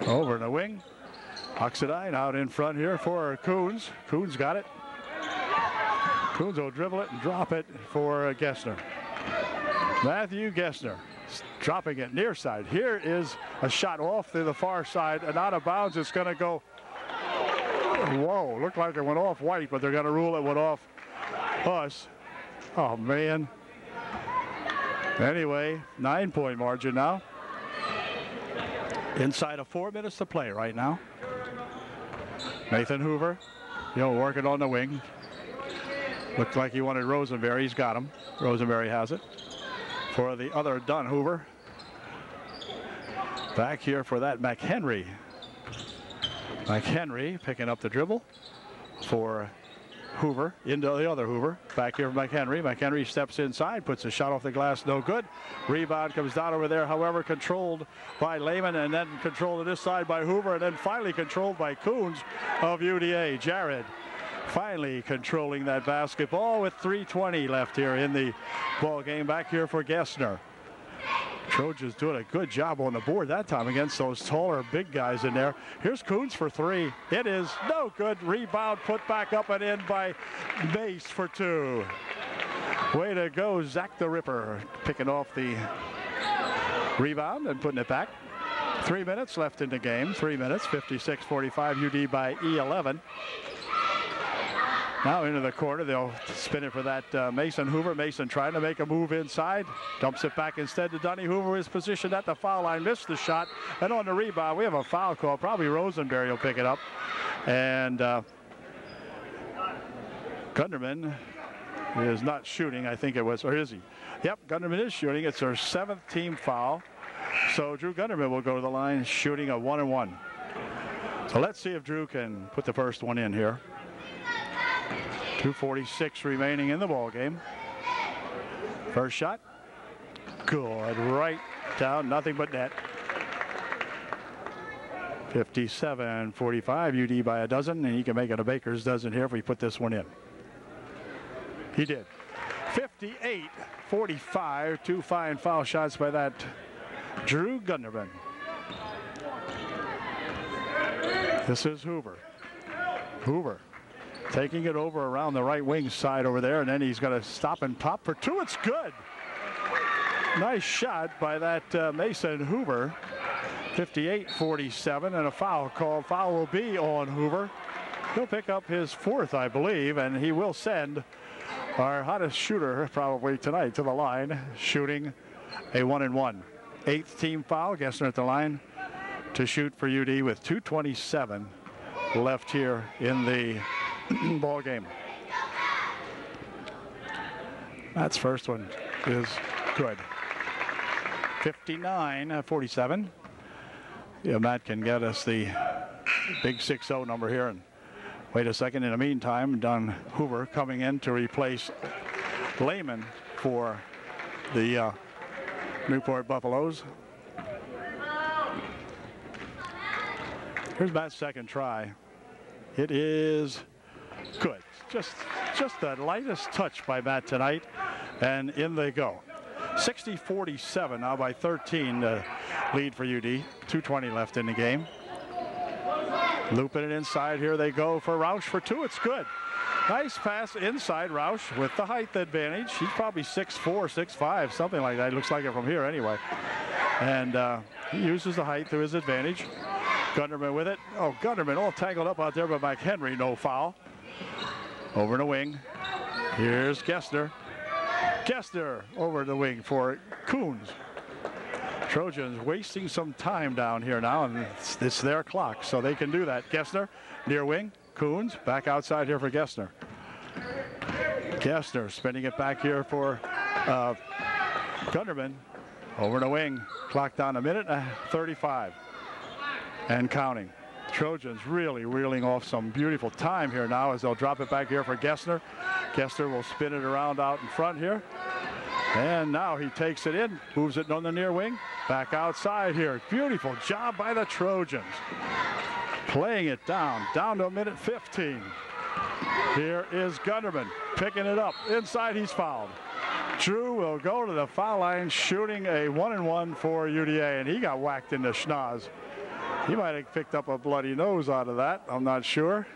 Over in the wing. Oxidine out in front here for Coons. Coons got it. Coons will dribble it and drop it for Gessner. Matthew Gessner dropping it near side. Here is a shot off to the far side and out of bounds. It's going to go. Whoa, looked like it went off White, but they're going to rule it went off us. Oh, man. Anyway, 9-point margin now. Inside of 4 minutes to play right now. Nathan Hoover, working on the wing. Looked like he wanted Rosenberry. He's got him. Rosenberry has it for the other Dunn Hoover. Back here for that McHenry. McHenry picking up the dribble for Hoover into the other Hoover. Back here for McHenry. McHenry steps inside, puts a shot off the glass, no good. Rebound comes down over there, however, controlled by Lehman, and then controlled to this side by Hoover, and then finally controlled by Coons of UDA. Jared finally controlling that basketball with 3:20 left here in the ball game. Back here for Gessner. Trojans doing a good job on the board that time against those taller big guys in there. Here's Coons for three. It is no good. Rebound put back up and in by Mace for two. Way to go, Zach the Ripper, picking off the rebound and putting it back. 3 minutes left in the game. 3 minutes, 56-45, UD by E11. Now into the corner, they'll spin it for that Mason Hoover. Mason trying to make a move inside. Dumps it back instead to Dunny. Hoover is positioned at the foul line, missed the shot. And on the rebound, we have a foul call. Probably Rosenberry will pick it up. And Gunderman is not shooting, I think it was, or is he? Yep, Gunderman is shooting. It's our 7th team foul. So Drew Gunderman will go to the line shooting a 1-and-1. So let's see if Drew can put the first one in here. 2:46 remaining in the ball game. First shot, good, right down, nothing but net. 57-45, UD by a dozen, and he can make it a baker's dozen here if we put this one in. He did. 58-45, 2 fine foul shots by that Drew Gunderman. This is Hoover. Hoover taking it over around the right wing side over there, and then he's going to stop and pop for two. It's good. Nice shot by that Mason Hoover. 58-47, and a foul called. Foul will be on Hoover. He'll pick up his 4th, I believe, and he will send our hottest shooter probably tonight to the line, shooting a 1-and-1. 8th team foul. Gessner at the line to shoot for UD with 2:27 left here in the ball game. Matt's first one is good. 59-47. Yeah, Matt can get us the big 6-0 number here. And wait a second. In the meantime, Don Hoover coming in to replace Lehman for the Newport Buffaloes. Here's Matt's second try. It is good. Just the lightest touch by Matt tonight, and in they go. 60-47 now by 13 lead for UD. 2:20 left in the game. Looping it inside. Here they go for Roush for two. It's good. Nice pass inside. Roush with the height advantage. He's probably 6'4", 6'5", something like that. It looks like it from here anyway. And he uses the height to his advantage. Gunderman with it. Oh, Gunderman all tangled up out there by McHenry. No foul. Over the wing. Here's Gessner. Gessner over the wing for Coons. Trojans wasting some time down here now, and it's their clock, so they can do that. Gessner, near wing. Coons back outside here for Gessner. Gessner spinning it back here for Gunderman. Over the wing. Clock down a minute 35. And counting. Trojans really reeling off some beautiful time here now as they'll drop it back here for Gessner. Gessner will spin it around out in front here. And now he takes it in, moves it on the near wing. Back outside here. Beautiful job by the Trojans. Playing it down to a minute 15. Here is Gunderman picking it up. Inside, he's fouled. Drew will go to the foul line shooting a 1-and-1 for UDA, and he got whacked in the schnoz. He might have picked up a bloody nose out of that. I'm not sure.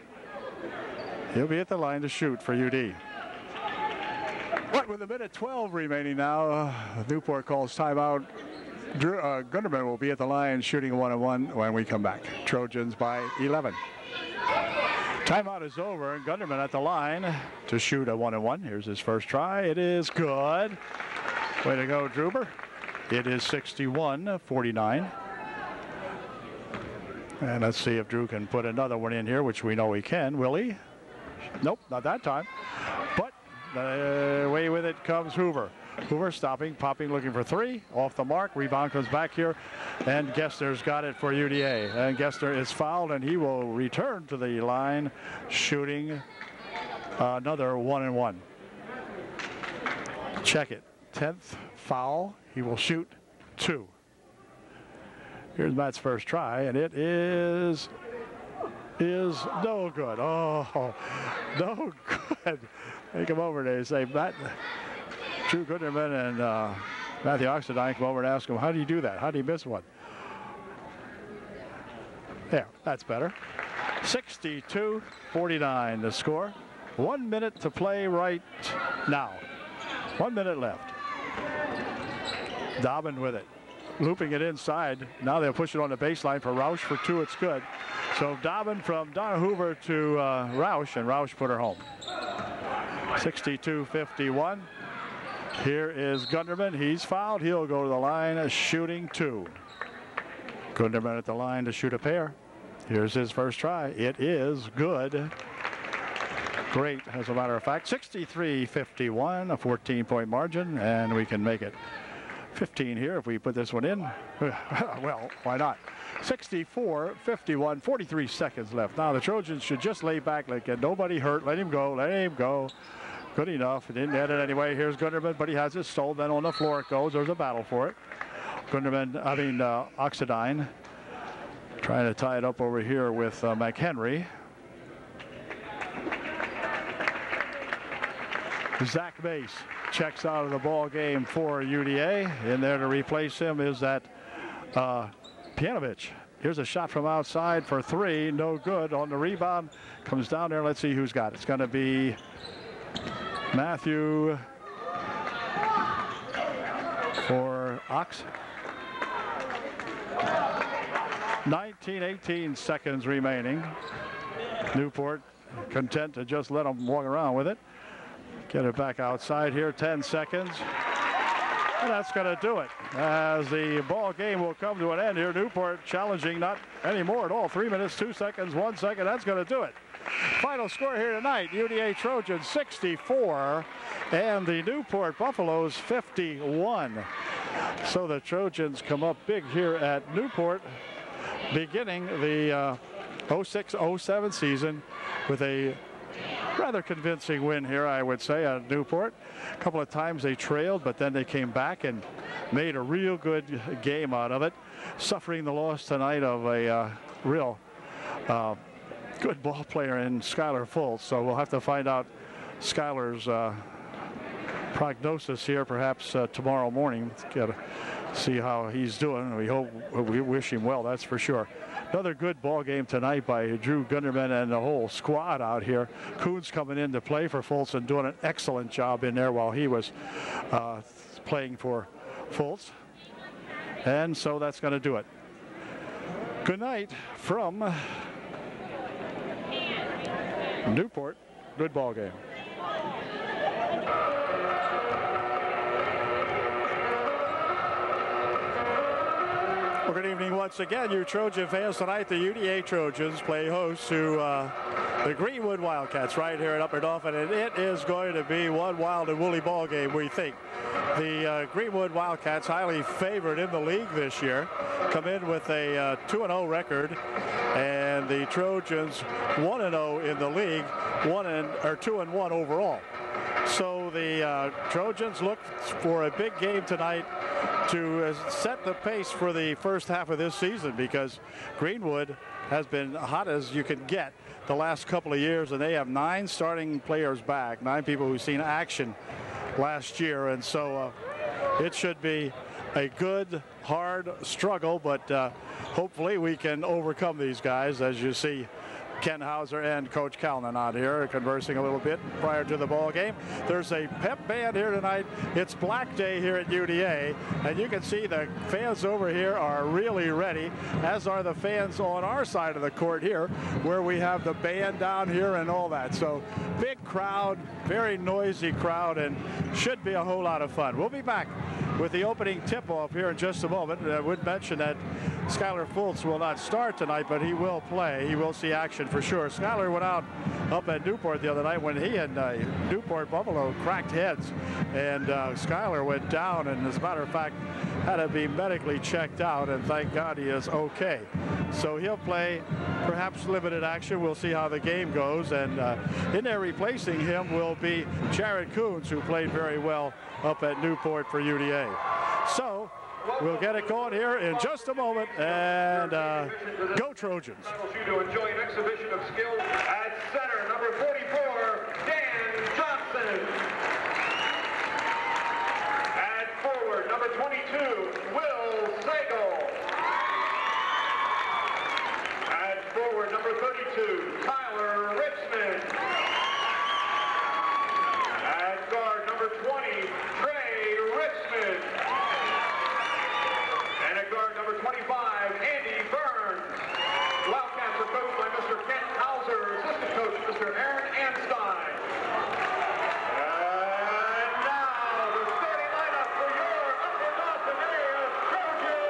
He'll be at the line to shoot for UD. But with a minute 12 remaining now, Newport calls timeout. Gunderman will be at the line shooting a 1-and-1 when we come back. Trojans by 11. Timeout is over, and Gunderman at the line to shoot a 1-and-1. Here's his first try. It is good. Way to go, Druber. It is 61-49. And let's see if Drew can put another one in here, which we know he can. Will he? Nope, not that time. But Away with it comes Hoover. Hoover stopping, popping, looking for three. Off the mark. Rebound comes back here. And Gessner's got it for UDA. And Gessner is fouled, and he will return to the line, shooting another 1-and-1. Check it. 10th foul. He will shoot 2. Here's Matt's first try, and it is no good. Oh, no good. They come over and they say, Matt, Drew Gunderman and Matthew Oxendine come over and ask him, how do you do that? How do you miss one? There, that's better. 62-49 the score. 1 minute to play right now. 1 minute left. Dobbin with it. Looping it inside. Now they'll push it on the baseline for Roush for 2. It's good. So Dobbin from Donna Hoover to Roush, and Roush put her home. 62-51. Here is Gunderman. He's fouled. He'll go to the line, shooting 2. Gunderman at the line to shoot a pair. Here's his first try. It is good. Great, as a matter of fact. 63-51, a 14-point margin, and we can make it 15 here if we put this one in. Well, why not? 64-51, 43 seconds left. Now the Trojans should just lay back, like nobody hurt. Let him go. Let him go. Good enough. It didn't end it anyway. Here's Gunderman, but he has it stolen. Then on the floor it goes. There's a battle for it. Oxendine trying to tie it up over here with McHenry. Zach Mace checks out of the ball game for UDA. In there to replace him is that Pianovich. Here's a shot from outside for 3. No good. On the rebound. Comes down there. Let's see who's got it. It's going to be Matthew for Ox. 19-18 seconds remaining. Newport content to just let them walk around with it. Get it back outside here. 10 seconds. And that's going to do it. As the ball game will come to an end here. Newport challenging not anymore at all. 3 minutes, 2 seconds, 1 second. That's going to do it. Final score here tonight. UDA Trojans 64 and the Newport Buffaloes 51. So the Trojans come up big here at Newport, beginning the 06-07 season with a rather convincing win here, I would say, at Newport. A couple of times they trailed, but then they came back and made a real good game out of it, suffering the loss tonight of a real good ball player in Skylar Fultz. So we'll have to find out Skylar's prognosis here perhaps tomorrow morning. Got to see how he's doing. We wish him well, that's for sure. Another good ball game tonight by Drew Gunderman and the whole squad out here. Coons coming in to play for Fultz and doing an excellent job in there while he was playing for Fultz. And so that's going to do it. Good night from Newport. Good ball game. Well, good evening once again, you Trojan fans. Tonight, the UDA Trojans play host to the Greenwood Wildcats right here at Upper Dauphin, and it is going to be one wild and woolly ball game, we think. The Greenwood Wildcats, highly favored in the league this year, come in with a 2-0 record, and the Trojans 1-0 in the league, 2-1 overall. So the Trojans look for a big game tonight to set the pace for the first half of this season, because Greenwood has been hot as you can get the last couple of years, and they have 9 starting players back, 9 people who've seen action last year, and so it should be a good, hard struggle, but hopefully we can overcome these guys. As you see Ken Hauser and Coach Calnon out here conversing a little bit prior to the ball game. There's a pep band here tonight. It's Black Day here at UDA, and you can see the fans over here are really ready, as are the fans on our side of the court here, where we have the band down here and all that. So big crowd, very noisy crowd, and should be a whole lot of fun. We'll be back with the opening tip-off here in just a moment. I would mention that Skylar Fultz will not start tonight, but he will play. He will see action for sure. Skylar went out up at Newport the other night when he and Newport Buffalo cracked heads, and Skylar went down, and as a matter of fact had to be medically checked out, and thank God he is okay. So he'll play perhaps limited action. We'll see how the game goes, and in there replacing him will be Jared Coons, who played very well up at Newport for UDA. So we'll get it going here in just a moment, and go Trojans. To enjoy an exhibition of skill at center, number 44, Dan Johnson. At forward, number 22, Will Sagal. At forward, number 32, Tyler Richmond. At guard, number 20, Trey Richmond. And at guard, number 25, Andy Burns. Wildcats are coached by Mr. Kent Hauser, assistant coach Mr. Aaron Anstein. And now the starting lineup for your Upper Dawson area Trojans.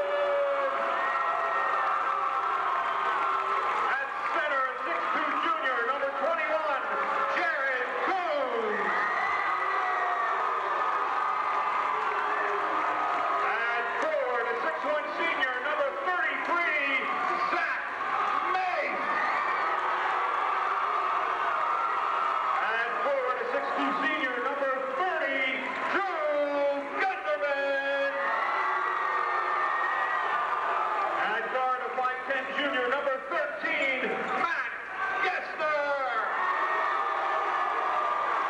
At center, 6'2" junior, number 21, Jared Coons. At forward, a 6'1" senior, number 33, Zach Mace. At forward, a 6'2" senior, number 30, Drew Gunderman. At guard, a 5'10" junior, number 13, Matt Gessner.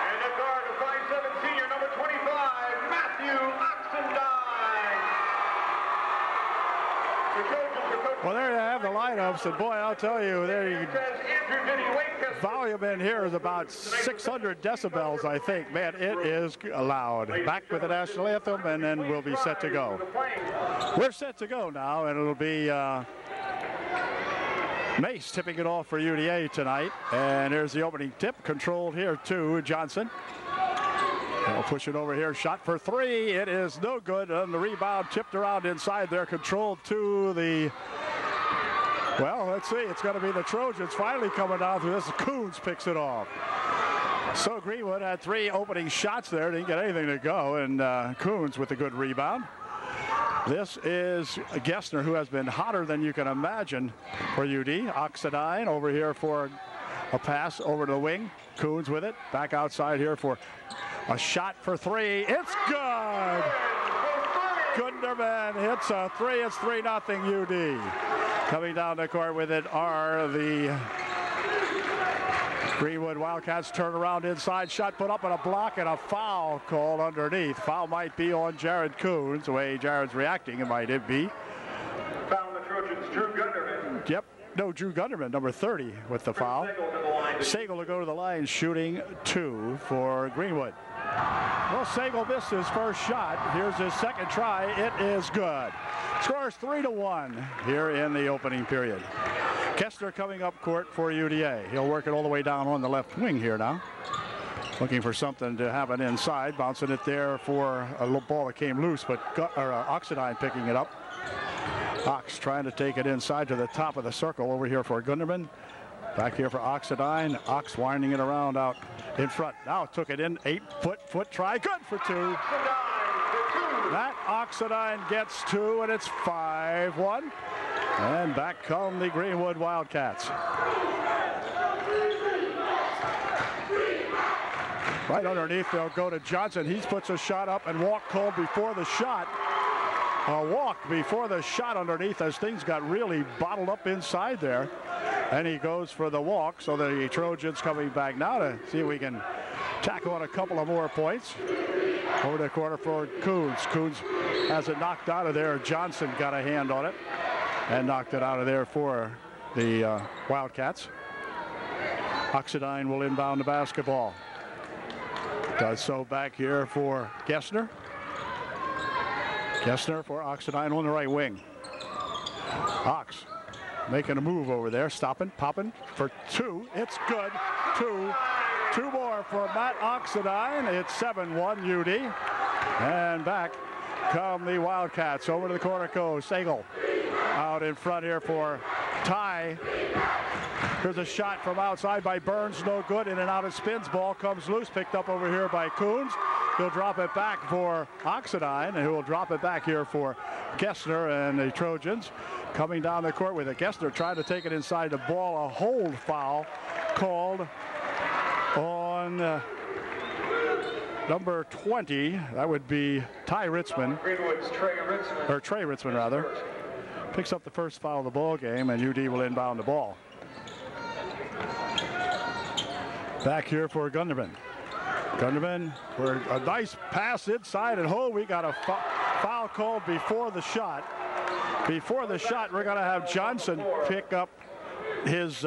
And at guard, a 5'7" senior, number 25, Matthew Oxendine. The Trojans are coached Well, there you have the lineups, and boy, I'll tell you, there you by volume in here is about 600 decibels, I think. Man, it is loud. Back with the national anthem, and then we'll be set to go. We're set to go now, and it'll be Mace tipping it off for UDA tonight. And here's the opening tip, controlled here to Johnson. They'll push it over here, shot for three. It is no good, and the rebound tipped around inside there, controlled to the... Well, let's see. It's going to be the Trojans finally coming down through this. Coons picks it off. So Greenwood had three opening shots there. Didn't get anything to go. And Coons with a good rebound. This is Gessner, who has been hotter than you can imagine for UD. Oxendine over here for a pass over to the wing. Coons with it. Back outside here for a shot for three. It's good. Gunderman hits a three. It's 3-0 UD. Coming down the court with it are the Greenwood Wildcats. Turn around inside, shot put up and a block, and a foul called underneath. Foul might be on Jared Coons. The way Jared's reacting, it might be. Foul the Trojans, Drew Gunderman. Yep. No, Drew Gunderman, number 30 with the foul. Sagal to go to the line, shooting 2 for Greenwood. Well, Sagal missed his first shot. Here's his second try. It is good. Scores 3-1 here in the opening period. Kessler coming up court for UDA. He'll work it all the way down on the left wing here now. Looking for something to happen inside. Bouncing it there for a little ball that came loose, but Oxendine picking it up. Ox trying to take it inside to the top of the circle over here for Gunderman. Back here for Oxendine. Ox winding it around out in front. Now took it in. 8-foot try. Good for 2. That Oxendine gets 2, and it's 5-1. And back come the Greenwood Wildcats. Right underneath, they'll go to Johnson. He puts a shot up, and walk called before the shot. A walk before the shot underneath as things got really bottled up inside there. And he goes for the walk, so the Trojans coming back now to see if we can tack on a couple of more points. Over the corner for Coons. Coons has it knocked out of there. Johnson got a hand on it and knocked it out of there for the Wildcats. Oxendine will inbound the basketball. Does so back here for Gessner. Gessner for Oxendine on the right wing. Ox making a move over there, stopping, popping for 2. It's good. 2 more for Matt Oxendine. It's 7-1 UD. And back come the Wildcats. Over to the corner goes Sagal. Out in front here for Ty. Here's a shot from outside by Burns, no good. In and out of spins. Ball comes loose, picked up over here by Coons. He'll drop it back for Oxidine, and who will drop it back here for Gessner and the Trojans. Coming down the court with it. Gessner trying to take it inside the ball. A hold foul called on number 20. That would be Ty Ritzman. Trey Ritzman, rather. Picks up the first foul of the ball game, and UD will inbound the ball. Back here for Gunderman. Gunderman for a nice pass inside, and we got a foul called before the shot. Before the shot, we're going to have Johnson pick up his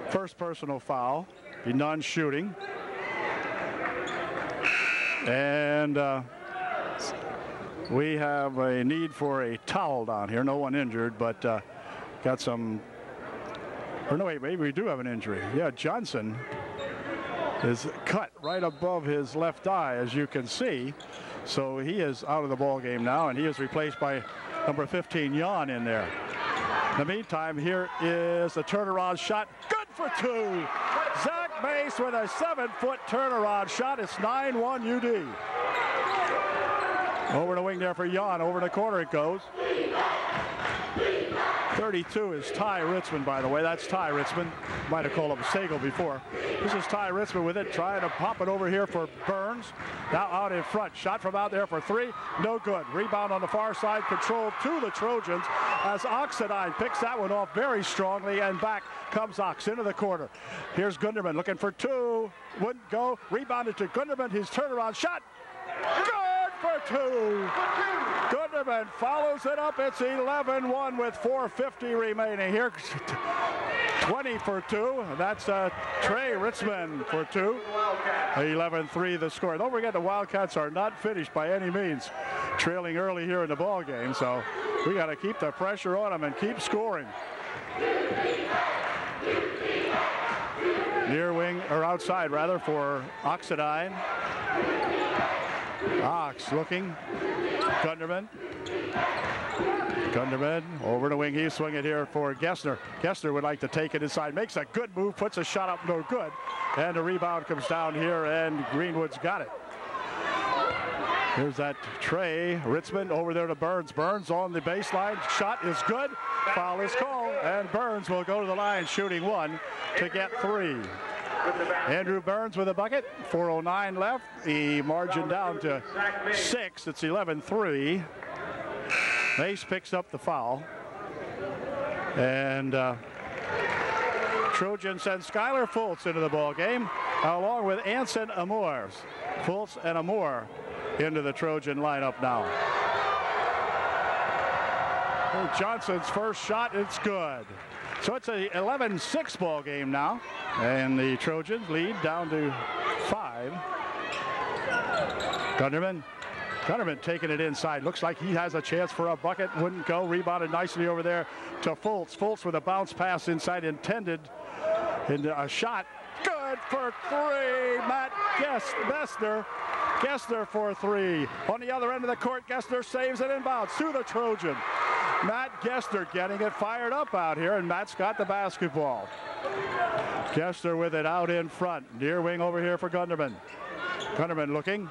first personal foul. Be non-shooting. And we have a need for a towel down here. No one injured, but got some. Or no, wait, maybe we do have an injury. Yeah, Johnson is cut right above his left eye, as you can see. So he is out of the ball game now, and he is replaced by number 15, Jan, in there. In the meantime, here is a turnaround shot. Good for two. Zach Mace with a 7-foot turnaround shot. It's 9-1 UD. Over the wing there for Jan. Over the corner it goes. 32 is Ty Ritzman, by the way. That's Ty Ritzman. Might have called him Sagal before. This is Ty Ritzman with it, trying to pop it over here for Burns. Now out in front. Shot from out there for three. No good. Rebound on the far side. Controlled to the Trojans as Oxidine picks that one off very strongly, and back comes Ox into the corner. Here's Gunderman looking for two. Wouldn't go. Rebounded to Gunderman. His turnaround shot. Good for two. Gunderman follows it up. It's 11-1 with 4:50 remaining. Here, 20 for two. That's Trey Ritzman for two. 11-3 the score. Don't forget the Wildcats are not finished by any means. Trailing early here in the ball game, so we got to keep the pressure on them and keep scoring. Near wing, or outside rather, for Oxidine. Ox looking. Gunderman. Gunderman over the wing. He's swinging it here for Gessner. Gessner would like to take it inside. Makes a good move. Puts a shot up. No good. And the rebound comes down here, and Greenwood's got it. Here's that Trey Ritzman over there to Burns. Burns on the baseline. Shot is good. Foul is called, and Burns will go to the line shooting one to get three. Andrew Burns with a bucket. 4:09 left. The margin down to 6. It's 11-3. Mace picks up the foul. And Trojan sends Skylar Fultz into the ball game, along with Anson Amour. Fultz and Amour into the Trojan lineup now. Johnson's first shot, it's good. So it's a 11-6 ball game now, and the Trojans lead down to 5. Gunderman taking it inside. Looks like he has a chance for a bucket. Wouldn't go. Rebounded nicely over there to Fultz. Fultz with a bounce pass inside intended. Into a shot. Good for three. Matt Gessner. Gessner for three. On the other end of the court, Gessner saves it inbounds to the Trojan. Matt Gessner getting it fired up out here, and Matt's got the basketball. Gessner with it out in front. Near wing over here for Gunderman. Gunderman looking.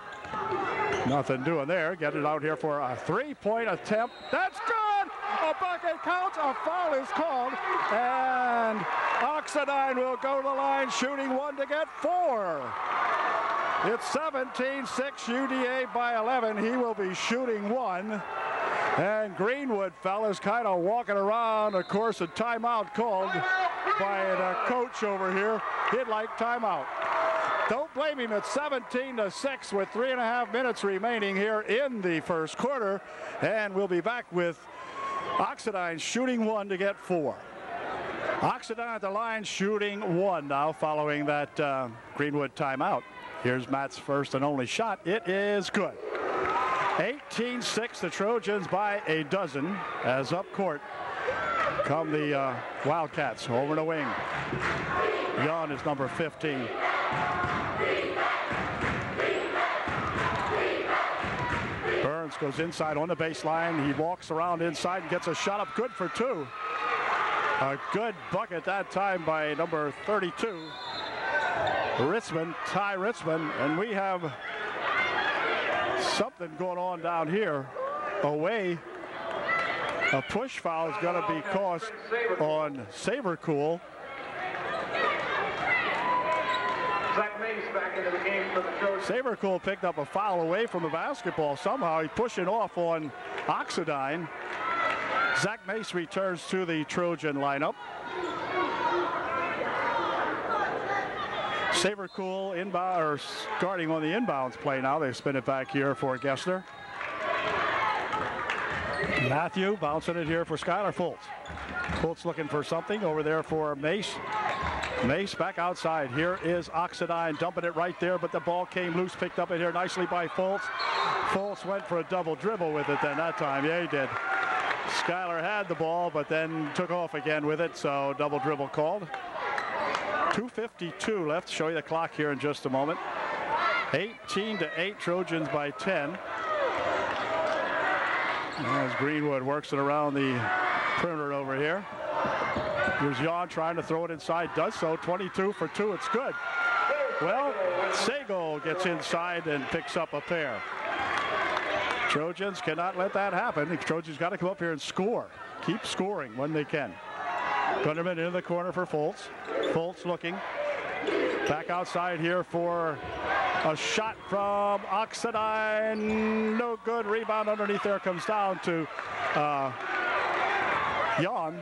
Nothing doing there. Get it out here for a three-point attempt. That's good! A bucket counts. A foul is called. And Oxidine will go to the line shooting one to get 4. It's 17-6 UDA by 11. He will be shooting one. And Greenwood fellas kind of walking around. Of course, a timeout called by the coach over here. He'd like timeout. Don't blame him. It's 17-6 with 3.5 minutes remaining here in the first quarter. And we'll be back with Oxidine shooting one to get 4. Oxidine at the line shooting one now following that Greenwood timeout. Here's Matt's first and only shot. It is good. 18-6, the Trojans by a dozen as up court come the Wildcats over the wing. Jan is number 15. Burns Barnes goes inside on the baseline. He walks around inside and gets a shot up good for two. A good bucket that time by number 32, Ritzman, Ty Ritzman. And we have something going on down here. Away. A push foul is going to be cost on Sabercool. Zach Mace back into the game for the Trojans. Sabercool picked up a foul away from the basketball. Somehow he's pushing off on Oxidine. Zach Mace returns to the Trojan lineup. Sabercool inbound, or starting on the inbounds play now. They spin it back here for Gessner. Matthew bouncing it here for Skylar Fultz. Fultz looking for something over there for Mace. Mace back outside. Here is Oxidine dumping it right there, but the ball came loose, picked up in here nicely by Fultz. Fultz went for a double dribble with it then that time. Yeah, he did. Skylar had the ball, but then took off again with it, so double dribble called. 2:52 left. Show you the clock here in just a moment. 18-8, Trojans by 10. As Greenwood works it around the perimeter over here. Here's Jan trying to throw it inside, does so. 22 for 2, it's good. Well, Sago gets inside and picks up a pair. Trojans cannot let that happen. The Trojans got to come up here and score. Keep scoring when they can. Gunderman into the corner for Fultz. Fultz looking. Back outside here for a shot from Oxidine. No good. Rebound underneath there comes down to Jan.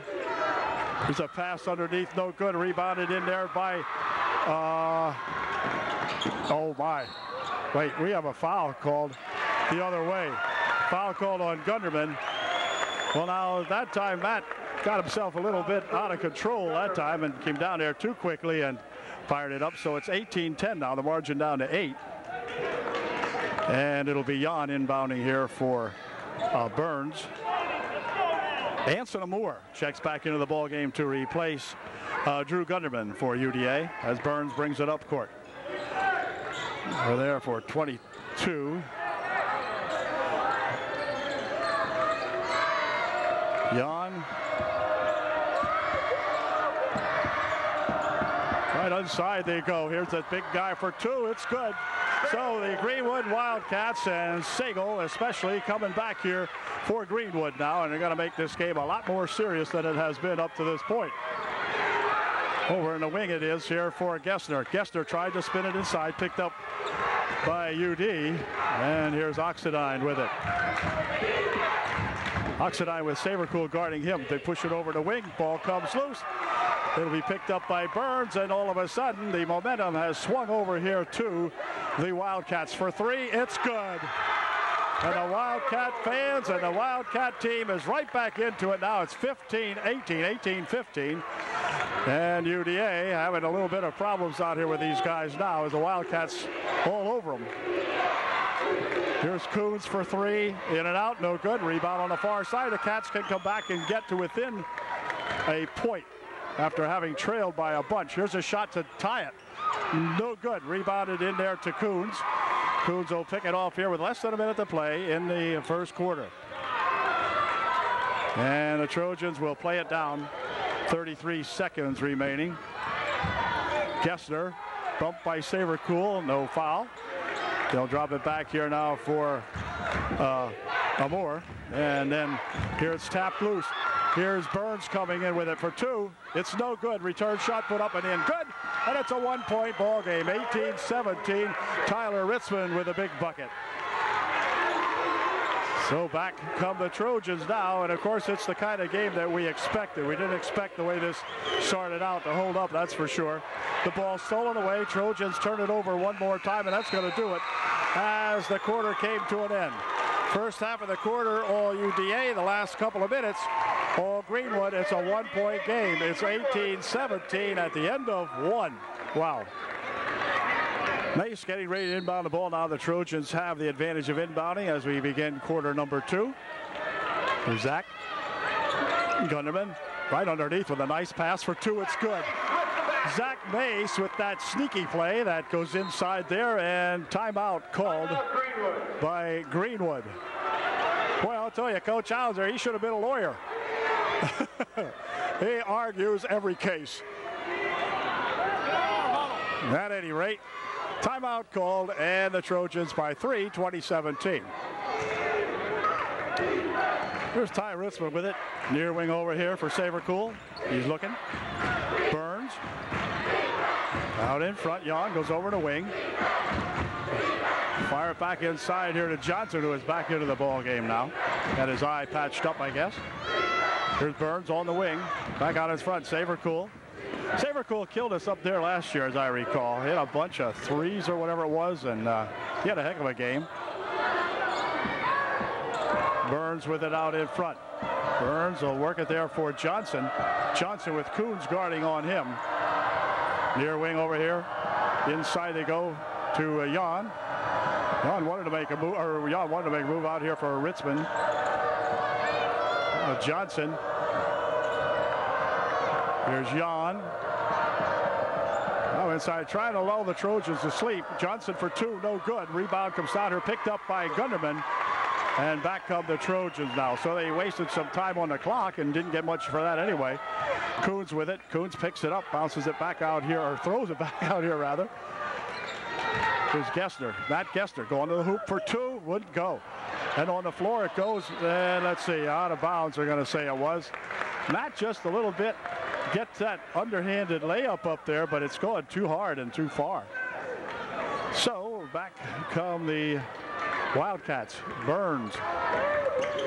There's a pass underneath. No good. Rebounded in there by... oh, my. Wait, we have a foul called the other way. Foul called on Gunderman. Well, now, that time, Matt got himself a little bit out of control that time and came down there too quickly and fired it up. So it's 18-10 now, the margin down to 8. And it'll be Jan inbounding here for Burns. Anson Moore checks back into the ball game to replace Drew Gunderman for UDA as Burns brings it up court. We're there for 22. Jan. Right inside they go. Here's that big guy for 2. It's good. So the Greenwood Wildcats and Sago especially coming back here for Greenwood now, and they're going to make this game a lot more serious than it has been up to this point. Over in the wing it is here for Gessner. Gessner tried to spin it inside, picked up by UD, and here's Oxidine with it. Oxidine with Sabercool guarding him. They push it over the wing. Ball comes loose. It'll be picked up by Burns, and all of a sudden the momentum has swung over here to the Wildcats for 3. It's good. And the Wildcat fans and the Wildcat team is right back into it now. It's 15-18, 18-15. And UDA having a little bit of problems out here with these guys now as the Wildcats all over them. Here's Coons for 3. In and out, no good. Rebound on the far side. The Cats can come back and get to within a point after having trailed by a bunch. Here's a shot to tie it. No good. Rebounded in there to Coons. Coons will pick it off here with less than a minute to play in the first quarter. And the Trojans will play it down. 33 seconds remaining. Gessner bumped by Sabercool. No foul. They'll drop it back here now for Amore. And then here it's tapped loose. Here's Burns coming in with it for 2. It's no good. Return shot put up and in. Good. And it's a 1-point ball game. 18-17. Tyler Ritzman with a big bucket. So back come the Trojans now. And of course, it's the kind of game that we expected. We didn't expect the way this started out to hold up, that's for sure. The ball stolen away. Trojans turn it over one more time, and that's going to do it as the quarter came to an end. First half of the quarter, all UDA. The last couple of minutes, all Greenwood. It's a 1-point game. It's 18-17 at the end of 1. Wow. Mace getting ready to inbound the ball now. The Trojans have the advantage of inbounding as we begin quarter number 2. Here's Zach. Gunderman right underneath with a nice pass for 2. It's good. Zach Mace with that sneaky play that goes inside there, and timeout called by Greenwood. tell you, Coach Hauser, he should have been a lawyer. He argues every case. At any rate, timeout called, and the Trojans by 3, 2017. Here's Ty Ritzman with it. Near wing over here for Sabercool. He's looking. Burns. Out in front. Jan goes over to wing. Fire it back inside here to Johnson, who is back into the ball game now. Got his eye patched up, I guess. Here's Burns on the wing. Back out in front. Sabercool. Sabercool killed us up there last year, as I recall. Hit a bunch of threes or whatever it was, and he had a heck of a game. Burns with it out in front. Burns will work it there for Johnson. Johnson with Coons guarding on him. Near wing over here. Inside they go to Jan. Jan wanted to make a move, or Jan wanted to make a move out here for Ritzman. Johnson. Here's Jan. Now inside, trying to lull the Trojans to sleep. Johnson for 2, no good. Rebound comes down here, picked up by Gunderman. And back come the Trojans now. So they wasted some time on the clock and didn't get much for that anyway. Coons with it. Coons picks it up, bounces it back out here, or throws it back out here rather. Here's Gessner. Matt Gessner going to the hoop for 2. Wouldn't go. And on the floor it goes. And let's see, out of bounds they're going to say it was. Not just a little bit. Gets that underhanded layup up there, but it's going too hard and too far. So back come the Wildcats. Burns,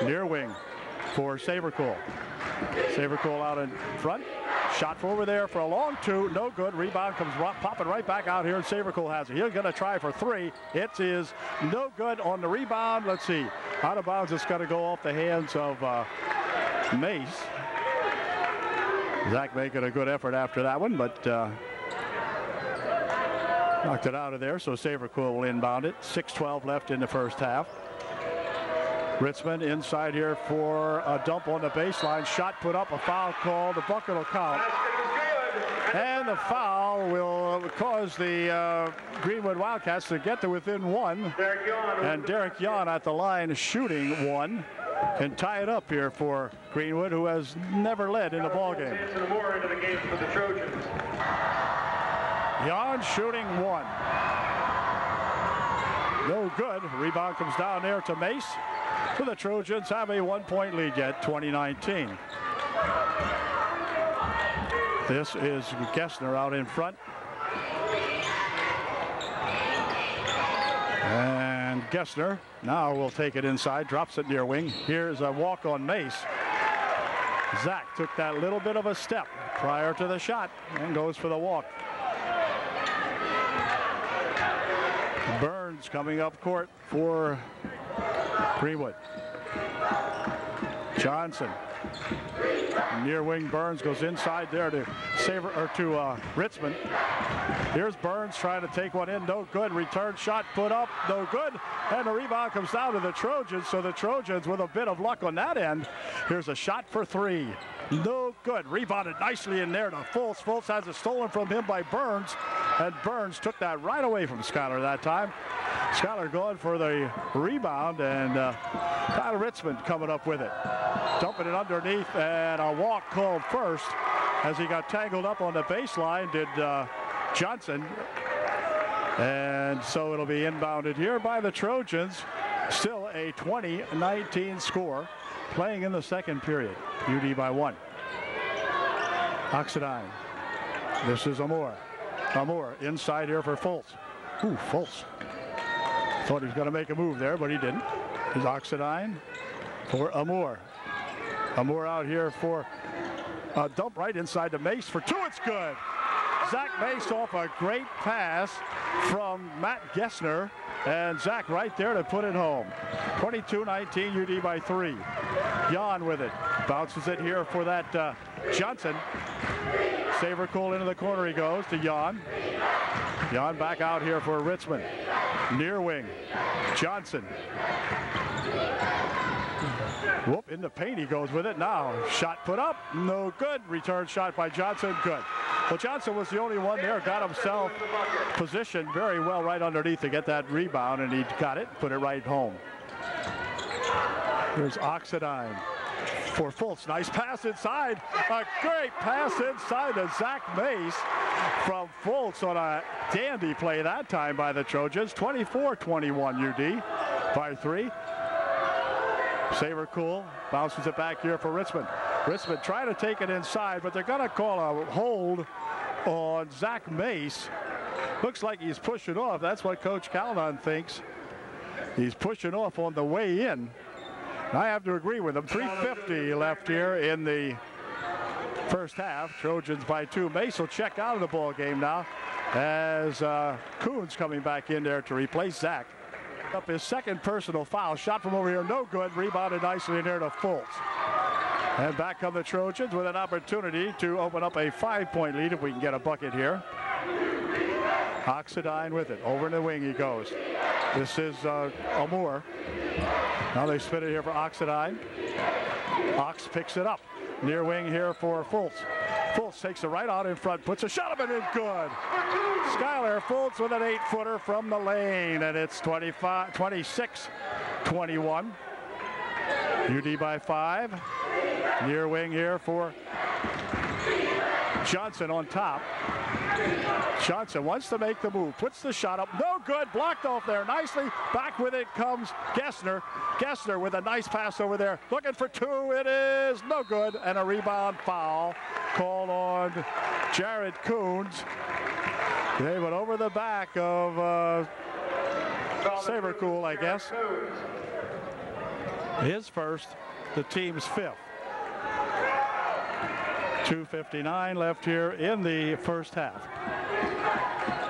near wing for Sabercool. Sabercool out in front. Shot over there for a long 2. No good. Rebound comes popping right back out here, and Sabercool has it. He's going to try for 3. It is no good on the rebound. Let's see. Out of bounds. It's going to go off the hands of Mace. Zach making a good effort after that one, but knocked it out of there, so Sabercool will inbound it. 6:12 left in the first half. Ritzman inside here for a dump on the baseline. Shot put up, a foul called. The bucket will count. And the foul will cause the Greenwood Wildcats to get to within 1. And Derek Jan at the line shooting 1. Can tie it up here for Greenwood, who has never led in the ball game. Jan shooting 1. No good. Rebound comes down there to Mace. So the Trojans have a 1-point lead yet, 2019. This is Gessner out in front. And Gessner now will take it inside, drops it near wing. Here's a walk on Mace. Zach took that little bit of a step prior to the shot and goes for the walk. Burns coming up court for Greenwood. Johnson. Near wing Burns goes inside there to Ritzman. Here's Burns trying to take one in, no good. Return shot put up, no good. And the rebound comes down to the Trojans, so the Trojans with a bit of luck on that end. Here's a shot for 3. No good. Rebounded nicely in there to Fultz. Fultz has it stolen from him by Burns, and Burns took that right away from Schuyler that time. Schuyler going for the rebound, and Tyler Ritzman coming up with it. Dumping it underneath, and a walk called first as he got tangled up on the baseline, did Johnson. And so it'll be inbounded here by the Trojans. Still a 20-19 score, playing in the second period. UD by 1. Oxidine. This is Amor. Amor inside here for Fultz. Ooh, Fultz. Thought he was going to make a move there, but he didn't. Here's Oxidine for Amor. Amor out here for a dump right inside to Mace for 2. It's good. Zach Mace off a great pass from Matt Gessner, and Zach right there to put it home. 22-19, UD by 3. Jan with it. Bounces it here for that Johnson. Sabercool into the corner he goes to Jan. Jan back out here for Ritzman. Near wing. Johnson. Whoop, in the paint he goes with it now. Shot put up, no good. Return shot by Johnson, good. Well, Johnson was the only one there, got himself positioned very well right underneath to get that rebound, and he got it, put it right home. Here's Oxidine for Fultz. Nice pass inside. A great pass inside to Zach Mace from Fultz on a dandy play that time by the Trojans. 24-21 UD by 3. Sabercool bounces it back here for Richmond. Richmond trying to take it inside, but they're going to call a hold on Zach Mace. Looks like he's pushing off. That's what Coach Calnon thinks. He's pushing off on the way in. I have to agree with him. 3:50 left here in the first half. Trojans by 2. Mace will check out of the ball game now as Coons coming back in there to replace Zach. Up his second personal foul. Shot from over here, no good. Rebounded nicely in there to Fultz. And back come the Trojans with an opportunity to open up a 5-point lead if we can get a bucket here. Oxidine with it. Over in the wing he goes. This is Amour. Now they spin it here for Oxidine. Ox picks it up. Near wing here for Fultz. Fultz takes it right out in front, puts a shot up and it's good. Skylar Fultz with an 8-footer from the lane, and it's 26-21. UD by 5. Near wing here for Johnson on top. Johnson wants to make the move, puts the shot up, no good, blocked off there nicely. Back with it comes Gessner. Gessner with a nice pass over there, looking for 2, it is no good, and a rebound foul called on Jared Coons. They went over the back of Sabercool, I guess. His first, the team's 5th. 2:59 left here in the first half.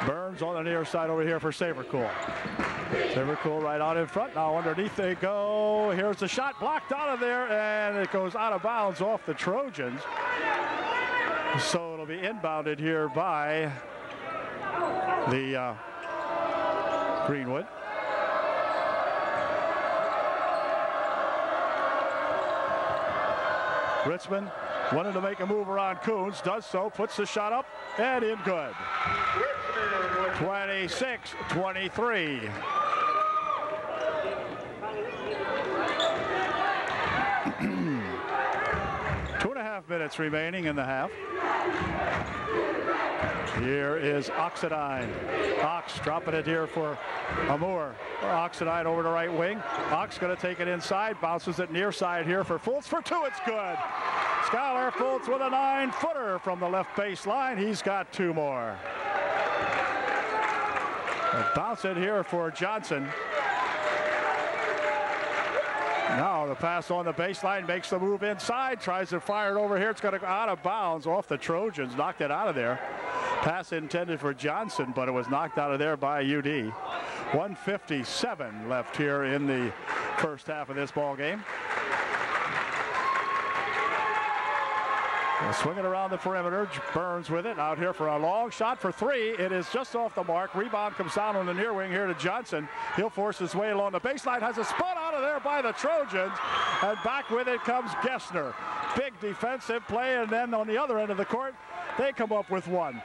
Burns on the near side over here for Sabercool. Sabercool right out in front. Now underneath they go. Here's the shot blocked out of there, and it goes out of bounds off the Trojans. So it'll be inbounded here by the Greenwood. Richmond wanted to make a move around Coons, does so, puts the shot up, and in good. 26-23. Two and a half minutes remaining in the half. Here is Oxidine. Ox dropping it here for Amour. Oxidine over to right wing. Ox going to take it inside, bounces it near side here for Fultz for 2. It's good. Skylar Fultz with a 9-footer from the left baseline. He's got 2 more. Bounce it here for Johnson. Now the pass on the baseline, makes the move inside, tries to fire it over here. It's going to go out of bounds off the Trojans, knocked it out of there. Pass intended for Johnson, but it was knocked out of there by UD. 1:57 left here in the first half of this ball game. They'll swing it around the perimeter. Burns with it out here for a long shot for 3. It is just off the mark. Rebound comes down on the near wing here to Johnson. He'll force his way along the baseline. Has a spot out of there by the Trojans. And back with it comes Gessner. Big defensive play, and then on the other end of the court, they come up with 1.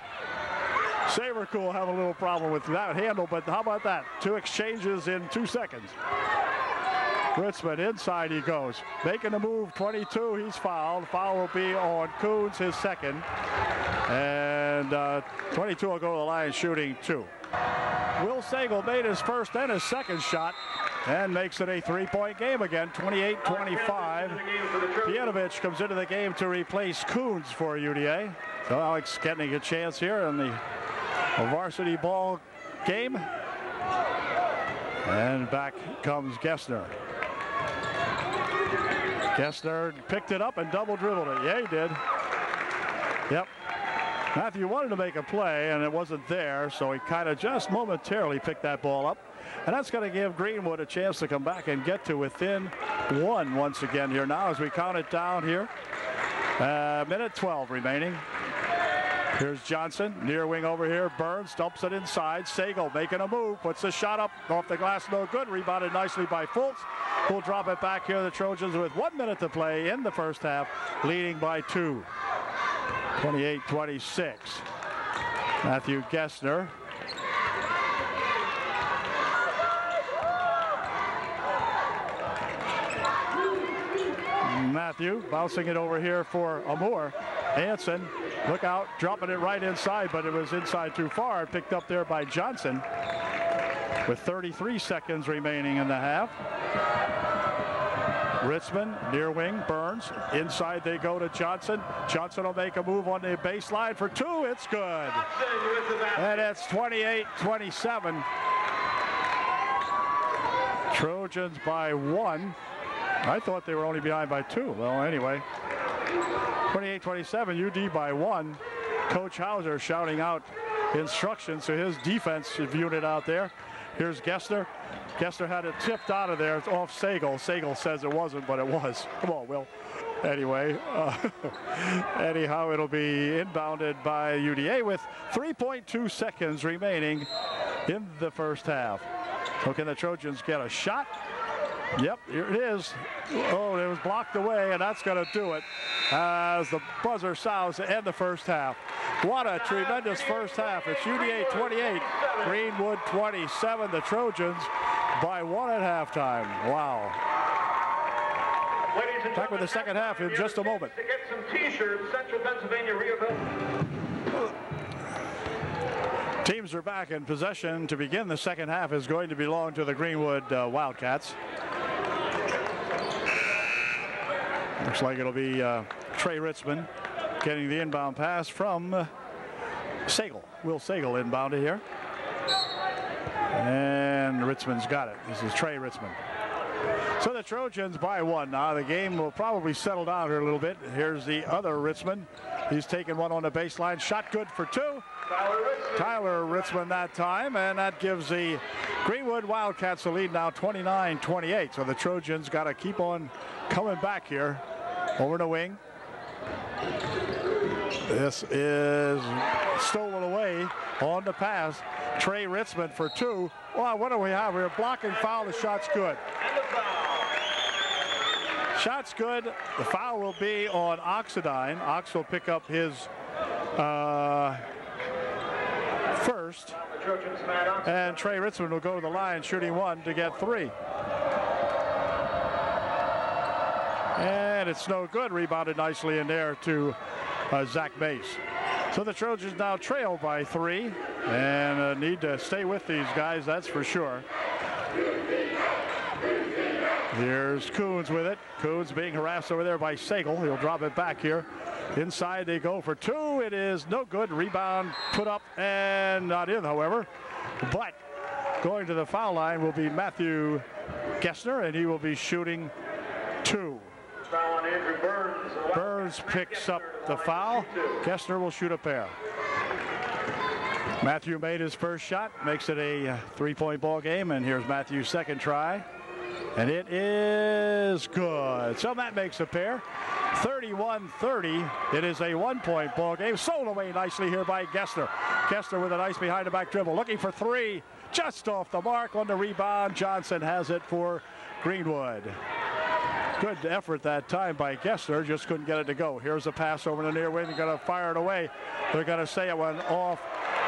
Sabercool have a little problem with that handle, but how about that? 2 exchanges in 2 seconds. Richmond inside he goes, making the move. 22, he's fouled. Foul will be on Coons, his second, and 22 will go to the line shooting 2. Will Sagal made his first and his second shot and makes it a 3-point game again. 28-25. Pianovich comes into the game to replace Coons for UDA. So Alex getting a chance here in the varsity ball game, and back comes Gessner. Gessner picked it up and double dribbled it. Yeah, he did. Yep. Matthew wanted to make a play, and it wasn't there, so he kind of just momentarily picked that ball up. And that's going to give Greenwood a chance to come back and get to within 1 once again here now as we count it down here. Minute 12 remaining. Here's Johnson, near wing over here. Burns dumps it inside. Sagal making a move, puts the shot up off the glass, no good. Rebounded nicely by Fultz. We'll drop it back here. The Trojans with 1 minute to play in the first half, leading by 2. 28-26. Matthew Gessner. Matthew bouncing it over here for Amor. Hansen, look out, dropping it right inside, but it was inside too far. Picked up there by Johnson with 33 seconds remaining in the half. Ritzman, near wing, Burns. Inside they go to Johnson. Johnson will make a move on the baseline for two. It's good. And it's 28-27. Trojans by 1. I thought they were only behind by 2. Well, anyway, 28-27, UD by 1. Coach Hauser shouting out instructions to his defensive unit out there. Here's Gessner. Gessner had it tipped out of there. It's off Sagel. Sagel says it wasn't, but it was. Come on, Will. Anyway, anyhow, it'll be inbounded by UDA with 3.2 seconds remaining in the first half. So can the Trojans get a shot? Yep, here it is. Oh, it was blocked away, and that's going to do it as the buzzer sounds to end the first half. What a tremendous first half. It's UDA 28, Greenwood 27. The Trojans by 1 at halftime. Wow. Back with the second half in just a moment. To get some T-shirts, Central Pennsylvania Rehabilitation. Teams are back in possession. To begin the second half is going to belong to the Greenwood Wildcats. Looks like it'll be Trey Ritzman getting the inbound pass from Sagel. Will Sagel inbounded here. And Ritzman's got it. This is Trey Ritzman. So the Trojans by 1 now. The game will probably settle down here a little bit. Here's the other Ritzman. He's taking one on the baseline. Shot good for 2. Tyler Ritzman that time, and that gives the Greenwood Wildcats the lead now 29-28. So the Trojans got to keep on coming back here. Over the wing. This is stolen away on the pass. Trey Ritzman for 2. Well, what do we have here? Blocking foul. The shot's good. Shot's good. The foul will be on Oxidine. Ox will pick up his first. And Trey Ritzman will go to the line shooting 1 to get 3. And it's no good. Rebounded nicely in there to Zach Mace. So the Trojans now trail by 3 and need to stay with these guys, that's for sure. Here's Coons with it. Coons being harassed over there by Sagel. He'll drop it back here. Inside they go for 2. It is no good. Rebound put up and not in, however. But going to the foul line will be Matthew Gessner, and he will be shooting 2. Burns picks up the foul. Gessner will shoot a pair. Matthew made his first shot, makes it a 3-point ball game, and here's Matthew's second try. And it is good. So that makes a pair. 31-30. It is a 1-point ball game. Sold away nicely here by Gessner. Gessner with a nice behind the back dribble. Looking for 3. Just off the mark on the rebound. Johnson has it for Greenwood. Good effort that time by Gessner. Just couldn't get it to go. Here's a pass over the near wing. They're going to fire it away. They're going to say it went off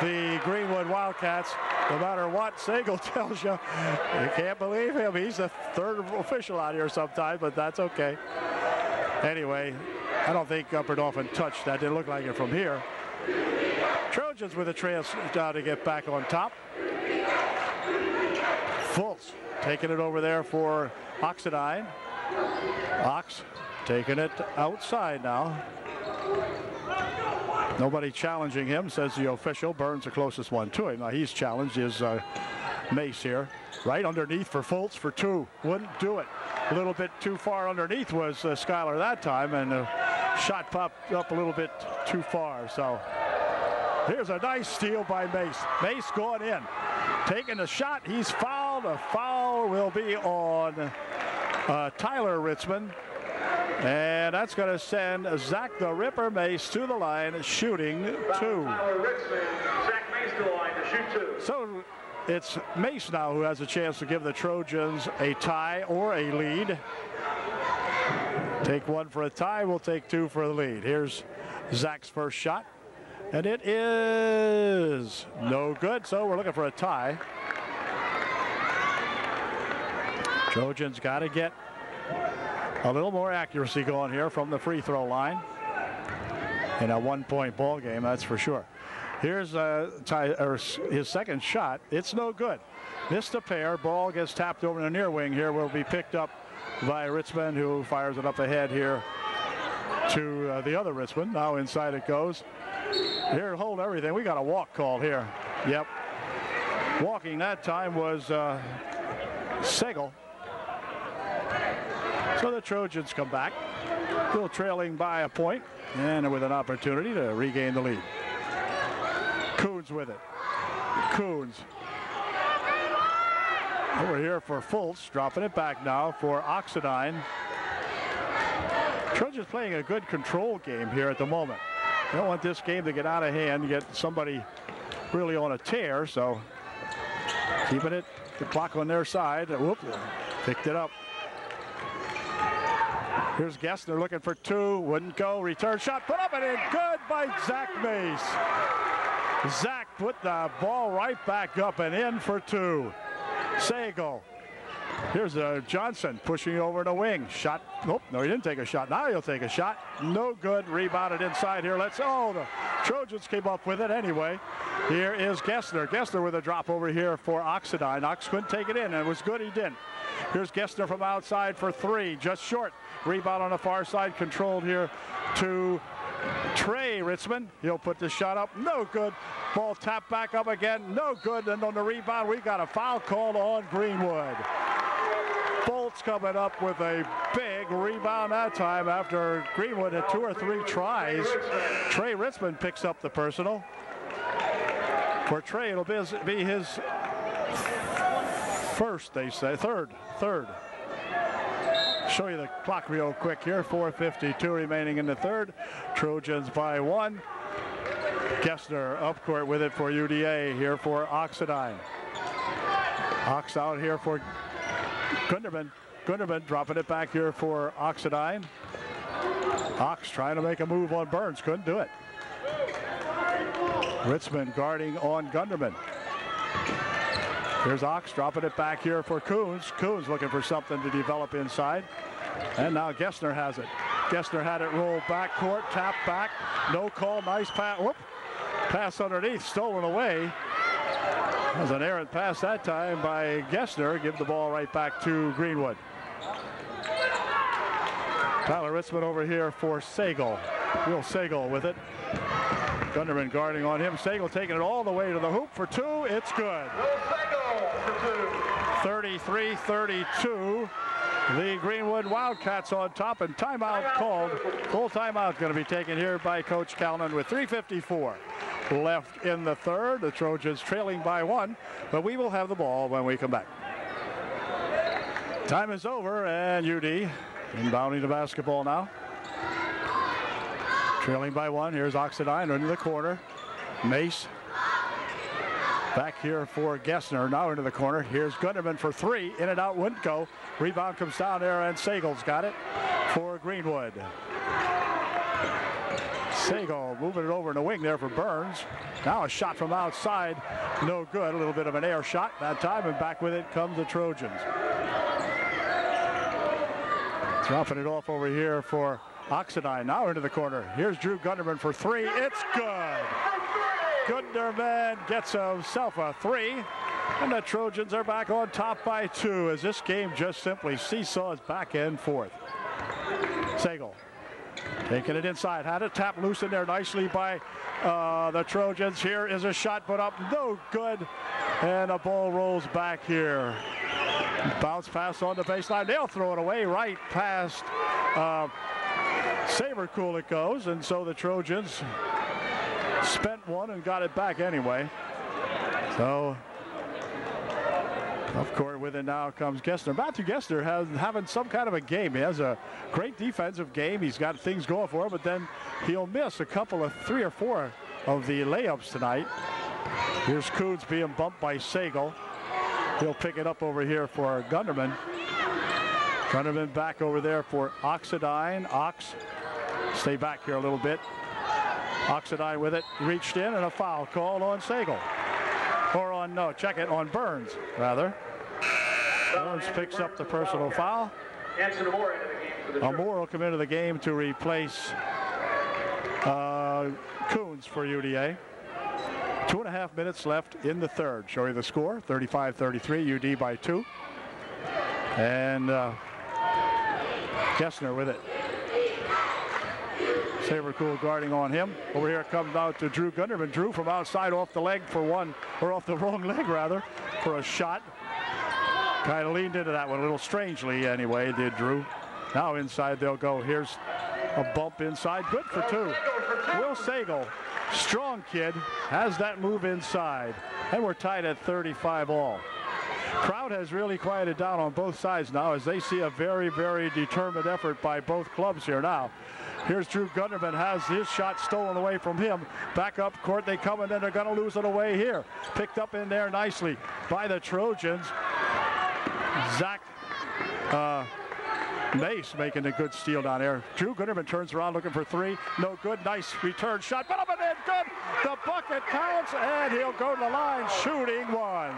the Greenwood Wildcats. No matter what Sagel tells you, you can't believe him. He's the third official out here sometimes, but that's okay. Anyway, I don't think Upperdorfen touched that. Didn't look like it from here. Trojans with a trail to get back on top. Fultz taking it over there for Oxidine. Ox taking it outside now. Nobody challenging him, says the official. Burns the closest one to him. Now he's challenged, is Mace here. Right underneath for Fultz for 2. Wouldn't do it. A little bit too far underneath was Schuyler that time, and the shot popped up a little bit too far. So here's a nice steal by Mace. Mace going in. Taking the shot. He's fouled. A foul will be on Tyler Ritzman. And that's going to send Zach the Ripper Mace to the line, shooting 2. Tyler Ritzman, Zach Mace to the line to shoot 2. So it's Mace now who has a chance to give the Trojans a tie or a lead. Take 1 for a tie. We'll take 2 for the lead. Here's Zach's first shot. And it is no good. So we're looking for a tie. Trojans got to get A little more accuracy going here from the free throw line. In a one-point ball game, that's for sure. Here's his second shot. It's no good. Missed a pair. Ball gets tapped over in the near wing here. Will be picked up by Ritzman, who fires it up ahead here to the other Ritzman. Now inside it goes. Here, hold everything. We got a walk call here. Yep. Walking that time was Segal. So the Trojans come back, still trailing by a point, and with an opportunity to regain the lead. Coons with it. Coons. Over here for Fultz, dropping it back now for Oxidine. Trojans playing a good control game here at the moment. They don't want this game to get out of hand, get somebody really on a tear, so keeping it, the clock on their side. Whoop, picked it up. Here's Gessner looking for two, wouldn't go, return shot, put up and in, good by Zach Mace. Zach put the ball right back up and in for two. Segal. Here's Johnson pushing over the wing. Shot. Nope, no, he didn't take a shot. Now he'll take a shot. No good. Rebounded inside here. The Trojans came up with it anyway. Here is Gessner. Gessner with a drop over here for Oxidine. Ox couldn't take it in, and it was good he didn't. Here's Gessner from outside for three. Just short. Rebound on the far side. Controlled here to Trey Ritzman. He'll put the shot up. No good. Ball tapped back up again. No good. And on the rebound, we got a foul called on Greenwood. Fultz coming up with a big rebound that time after Greenwood had 2 or 3 tries. Trey Ritzman picks up the personal. For Trey, it'll be his first, they say. Third. Show you the clock real quick here. 4:52 remaining in the third. Trojans by 1. Gessner up court with it for UDA here for Oxidine. Ox out here for Gunderman. Gunderman dropping it back here for Oxidine. Ox trying to make a move on Burns. Couldn't do it. Ritzman guarding on Gunderman. Here's Ox dropping it back here for Coons. Coons looking for something to develop inside. And now Gessner has it. Gessner had it rolled back court, tap back. No call, nice pass. Whoop. Pass underneath, stolen away. That was an errant pass that time by Gessner. Give the ball right back to Greenwood. Tyler Ritzman over here for Segal. Will Segal with it. Gunderman guarding on him. Segal taking it all the way to the hoop for two. It's good. 33-32. The Greenwood Wildcats on top, and timeout called. Full timeout going to be taken here by Coach Calnon with 3:54 left in the third. The Trojans trailing by 1, but we will have the ball when we come back. Time is over, and UD inbounding the basketball now. Trailing by 1. Here's Oxidine into the corner. Mace back here for Gessner. Now into the corner. Here's Gunderman for 3. In and out, wouldn't go. Rebound comes down there, and Segal's got it for Greenwood. Segal moving it over in the wing there for Burns. Now a shot from outside. No good. A little bit of an air shot that time, and back with it comes the Trojans. Dropping it off over here for Oxidine. Now into the corner. Here's Drew Gunderman for 3. It's good. Gunderman gets himself a 3. And the Trojans are back on top by 2 as this game just simply seesaws back and forth. Segal taking it inside. Had it tapped loose in there nicely by the Trojans. Here is a shot put up. No good. And a ball rolls back here. Bounce pass on the baseline. They'll throw it away right past Sabercool it goes. And so the Trojans spent one and got it back anyway. So up court with it now comes Gessner. Matthew Gessner having some kind of a game. He has a great defensive game. He's got things going for him, but then he'll miss a couple of 3 or 4 of the layups tonight. Here's Coons being bumped by Segal. He'll pick it up over here for Gunderman. Gunderman back over there for Oxidine. Ox, stay back here a little bit. Oxidine with it, reached in, and a foul called on Segal. Or on, no, check it, on Burns, rather. Burns picks up the personal foul. Anson Moore into the game Moore will come into the game to replace Coons for UDA. 2.5 minutes left in the third. Show you the score, 35-33, UD by 2. And Gessner with it. Sabercool guarding on him. Over here it comes out to Drew Gunderman. Drew from outside off the leg for one, or off the wrong leg rather, for a shot. Kind of leaned into that one a little strangely anyway, did Drew. Now inside they'll go. Here's a bump inside. Good for 2. Will Sagal, strong kid, has that move inside. And we're tied at 35 all. Crowd has really quieted down on both sides now as they see a very, very determined effort by both clubs here now. Here's Drew Gunderman, has his shot stolen away from him. Back up court they come, and then they're going to lose it away here. Picked up in there nicely by the Trojans. Zach Mace making a good steal down there. Drew Gunderman turns around looking for 3. No good. Nice return shot. But up and in. Good. The bucket counts, and he'll go to the line shooting 1.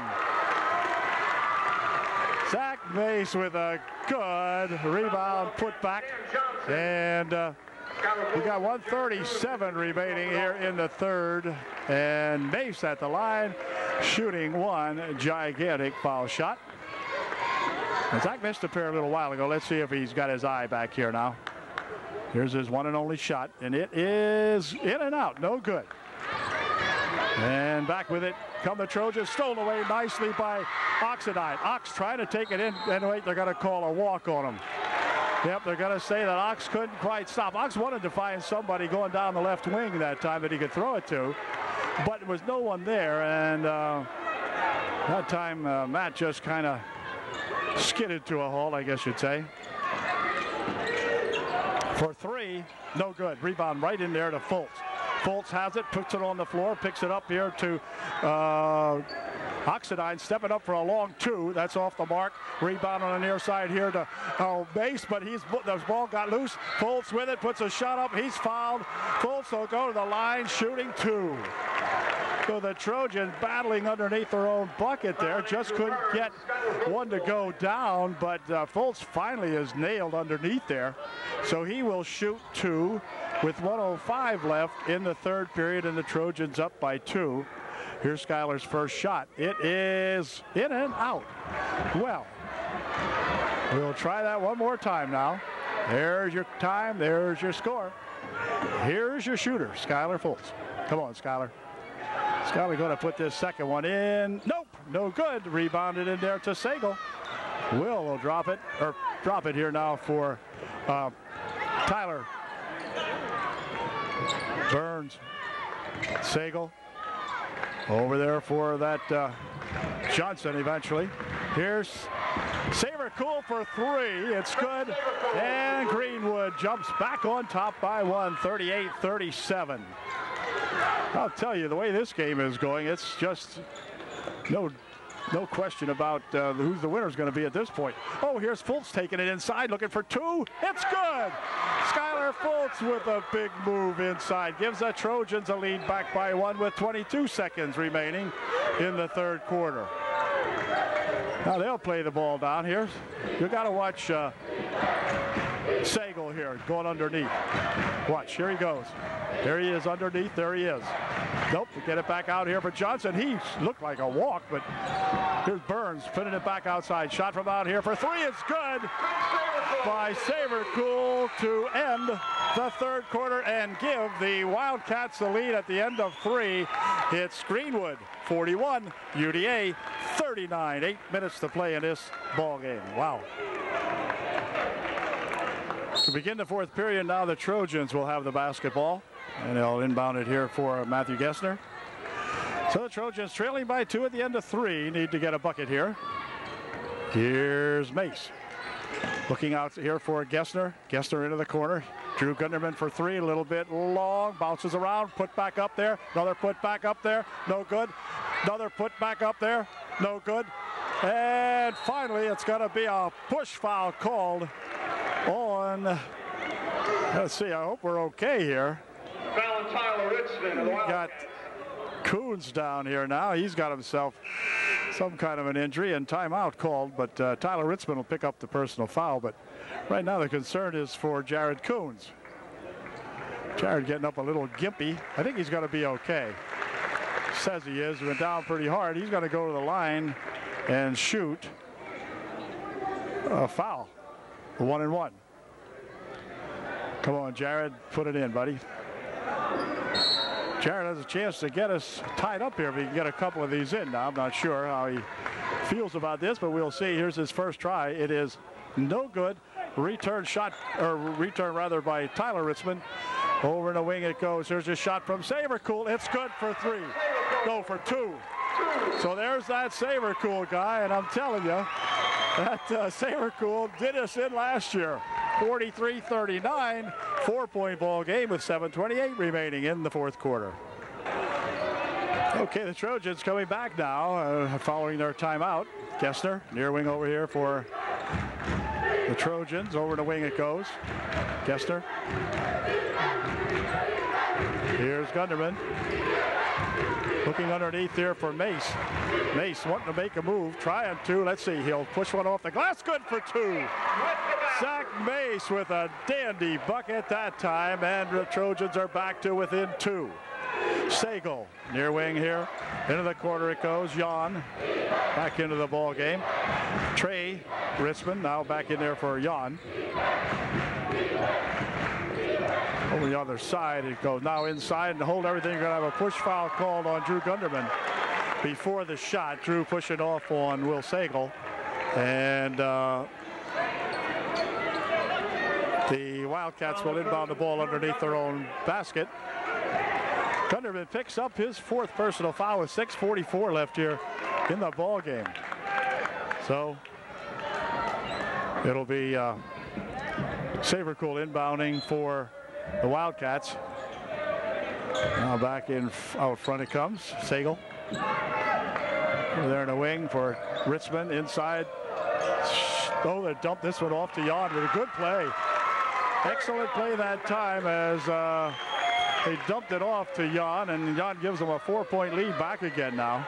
Zach Mace with a good rebound put back. And we got 1:37 remaining here in the third. And Mace at the line shooting 1 gigantic foul shot. And Zach missed a pair a little while ago. Let's see if he's got his eye back here now. Here's his one and only shot, and it is in and out. No good. And back with it come the Trojans. Stolen away nicely by Oxidine. Ox trying to take it in, and wait, they're going to call a walk on him. Yep, they're going to say that Ox couldn't quite stop. Ox wanted to find somebody going down the left wing that time that he could throw it to, but there was no one there, and that time Matt just kind of skidded to a halt, I guess you'd say. For 3, no good. Rebound right in there to Fultz. Fultz has it, puts it on the floor, picks it up here to Oxidine, stepping up for a long 2. That's off the mark. Rebound on the near side here to Mace, but the ball got loose. Fultz with it, puts a shot up. He's fouled. Fultz will go to the line, shooting 2. So the Trojans battling underneath their own bucket there. Just couldn't get one to go down, but Fultz finally is nailed underneath there. So he will shoot 2 with 1:05 left in the third period, and the Trojans up by 2. Here's Schuyler's first shot. It is in and out. Well, we'll try that one more time now. There's your time. There's your score. Here's your shooter, Schuyler Fultz. Come on, Schuyler. Schuyler going to put this second one in. Nope, no good. Rebounded in there to Sagal. Will drop it, or drop it here now for Tyler Burns. Sagal over there for that Johnson eventually. Here's Sabercool for 3. It's good. And Greenwood jumps back on top by 1, 38-37. I'll tell you, the way this game is going, it's just no question about who the winner's going to be at this point. Oh, here's Fultz taking it inside, looking for 2. It's good. Schuyler Fultz with a big move inside. Gives the Trojans a lead back by 1 with 22 seconds remaining in the third quarter. Now they'll play the ball down here. You got to watch Sagal here going underneath. Watch, here he goes. There he is underneath, there he is. Nope, to get it back out here for Johnson. He looked like a walk, but here's Burns putting it back outside. Shot from out here for 3, it's good by Sabercool to end the third quarter and give the Wildcats the lead at the end of 3. It's Greenwood 41, UDA 39. 8 minutes to play in this ball game. Wow. To begin the fourth period now, the Trojans will have the basketball, and they'll inbound it here for Matthew Gessner. So the Trojans trailing by 2 at the end of 3, need to get a bucket here. Here's Mace. Looking out here for Gessner. Gessner into the corner. Drew Gunderman for 3, a little bit long, bounces around, put back up there, another put back up there, no good. Another put back up there, no good. And finally, it's going to be a push foul called on, let's see, I hope we're okay here. We got Coons down here now. He's got himself some kind of an injury and timeout called, but Tyler Ritzman will pick up the personal foul. But right now the concern is for Jared Coons. Jared getting up a little gimpy. I think he's going to be okay. Says he is. Went down pretty hard. He's going to go to the line and shoot a foul. 1-and-1. Come on, Jared. Put it in, buddy. Jared has a chance to get us tied up here if he can get a couple of these in. Now, I'm not sure how he feels about this, but we'll see. Here's his first try. It is no good. Return rather by Tyler Ritzman. Over in the wing it goes. Here's a shot from Sabercool. It's good for 3. No, for 2. So there's that Sabercool guy, and I'm telling you, that Sabercool did us in last year. 43-39, 4-point ball game with 7:28 remaining in the fourth quarter. Okay, the Trojans coming back now following their timeout. Gessner, near wing over here for the Trojans. Over the wing it goes. Gessner. Here's Gunderman. Looking underneath here for Mace. Mace wanting to make a move, trying to. Let's see, he'll push one off the glass. Good for 2. Zach Mace with a dandy bucket that time, and the Trojans are back to within 2. Sagal, near wing here. Into the corner it goes. Jan back into the ball game. Trey Ritzman now back in there for Jan. Over the other side it goes. Now inside and hold everything. You're going to have a push foul called on Drew Gunderman before the shot. Drew pushing off on Will Sagal. And the Wildcats will inbound the ball underneath their own basket. Gunderman picks up his 4th personal foul with 6:44 left here in the ball game. So it'll be Sabercool inbounding for the Wildcats. Now back in out front it comes. Sagal. Over there in the wing for Ritzman inside. Oh, they dumped this one off to Jan with a good play. Excellent play that time as they dumped it off to Jan, and Jan gives them a 4-point lead back again now.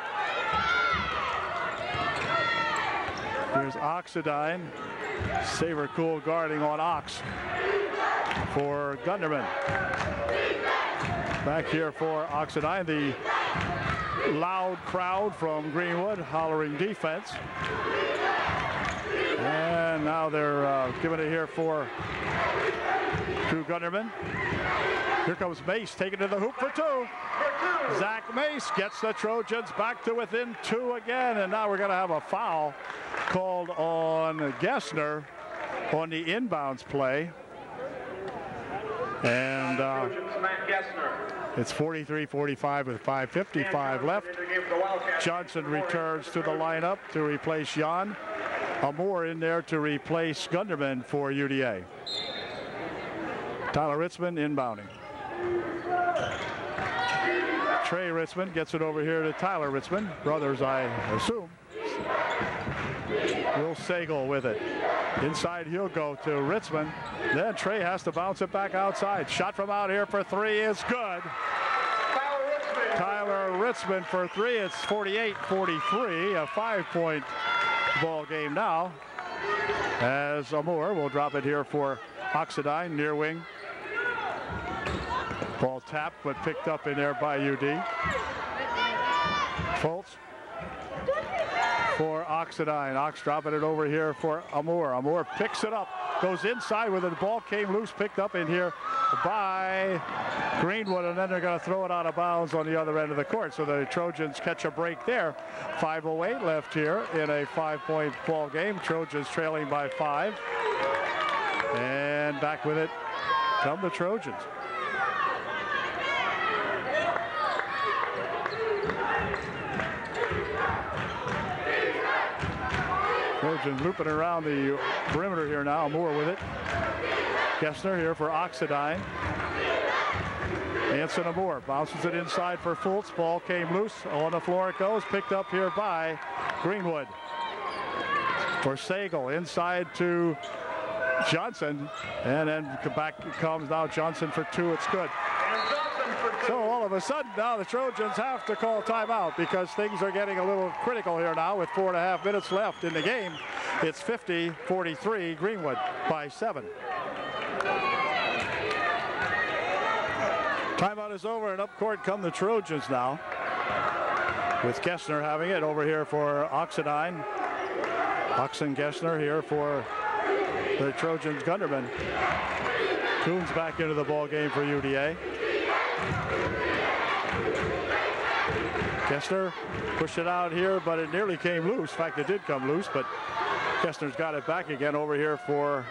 Here's Oxidine. Sabercool guarding on Ox for Gunderman. Back here for Oxidine, the loud crowd from Greenwood hollering defense. And now they're giving it here for Drew Gunderman. Here comes Mace taking to the hoop for 2. Zach Mace gets the Trojans back to within 2 again, and now we're going to have a foul called on Gessner on the inbounds play. And it's 43-45 with 5:55 left. Johnson returns to the lineup to replace Jan. Amour in there to replace Gunderman for UDA. Tyler Ritzman inbounding. Trey Ritzman gets it over here to Tyler Ritzman. Brothers, I assume. Will Sagal with it. Inside he'll go to Ritzman. Then Trey has to bounce it back outside. Shot from out here for 3 is good. Tyler Ritzman for 3. It's 48-43, a 5-point ball game now. As Amour will drop it here for Oxidine, near wing. Ball tapped but picked up in there by UD. Fultz for Oxidine. Ox dropping it over here for Amour. Amour picks it up, goes inside with it. The ball came loose, picked up in here by Greenwood, and then they're going to throw it out of bounds on the other end of the court. So the Trojans catch a break there. 5:08 left here in a 5-point ball game. Trojans trailing by 5. And back with it come the Trojans. Trojans looping around the perimeter here now. Amour with it. Gessner here for Oxidine. Anson Amour bounces it inside for Fultz. Ball came loose. On the floor it goes. Picked up here by Greenwood. For Sagal. Inside to Johnson. And then back comes now Johnson for 2. It's good. So all of a sudden now the Trojans have to call timeout because things are getting a little critical here now with 4.5 minutes left in the game. It's 50-43, Greenwood by 7. Timeout is over, and up court come the Trojans now, with Gessner having it over here for Oxidine. Oxen Gessner here for the Trojans Gunderman. Coons back into the ball game for UDA. Gessner pushed it out here, but it nearly came loose. In fact, it did come loose, but Gessner's got it back again over here for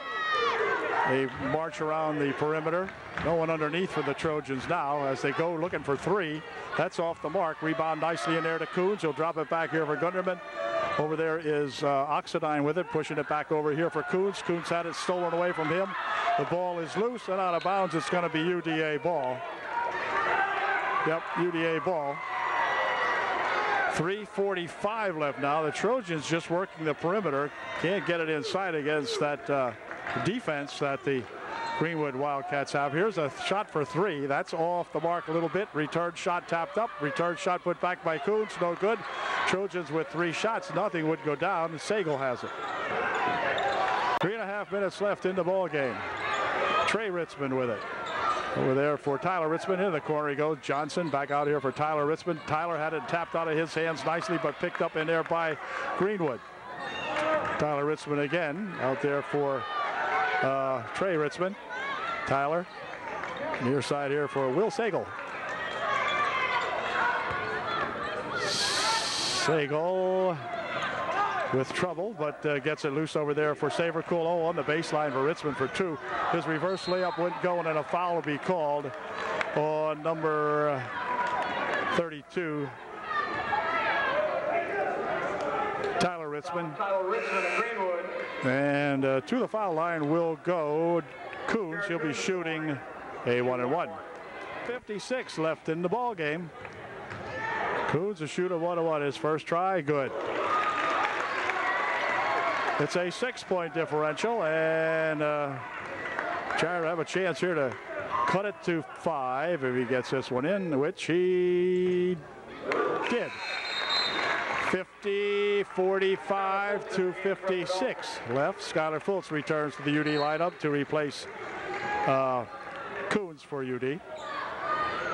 a march around the perimeter. No one underneath for the Trojans now as they go looking for 3. That's off the mark. Rebound nicely in there to Coons. He'll drop it back here for Gunderman. Over there is Oxidine with it, pushing it back over here for Coons. Coons had it stolen away from him. The ball is loose and out of bounds. It's going to be UDA ball. Yep, UDA ball. 3:45 left now. The Trojans just working the perimeter. Can't get it inside against that defense that the Greenwood Wildcats have. Here's a shot for 3. That's off the mark a little bit. Return shot tapped up. Return shot put back by Coons. No good. Trojans with 3 shots. Nothing would go down. Sagal has it. 3.5 minutes left in the ball game. Trey Ritzman with it. Over there for Tyler Ritzman. In the corner he goes. Johnson back out here for Tyler Ritzman. Tyler had it tapped out of his hands nicely, but picked up in there by Greenwood. Tyler Ritzman again out there for Trey Ritzman. Tyler near side here for Will Sagal. Sagal with trouble, but gets it loose over there for Savercool. Oh, on the baseline for Ritzman for 2. His reverse layup wouldn't go, and a foul will be called on number 32. Tyler Ritzman. Tyler Ritzman of Greenwood. And to the foul line will go Coons. He'll be shooting a 1-and-1. 56 left in the ball game. Coons will shoot a 1-and-1. His first try, good. It's a 6-point differential, and Jared will have a chance here to cut it to 5 if he gets this one in, which he did. 50-45 to 56 left. Skylar Fultz returns to the UD lineup to replace Coons for UD.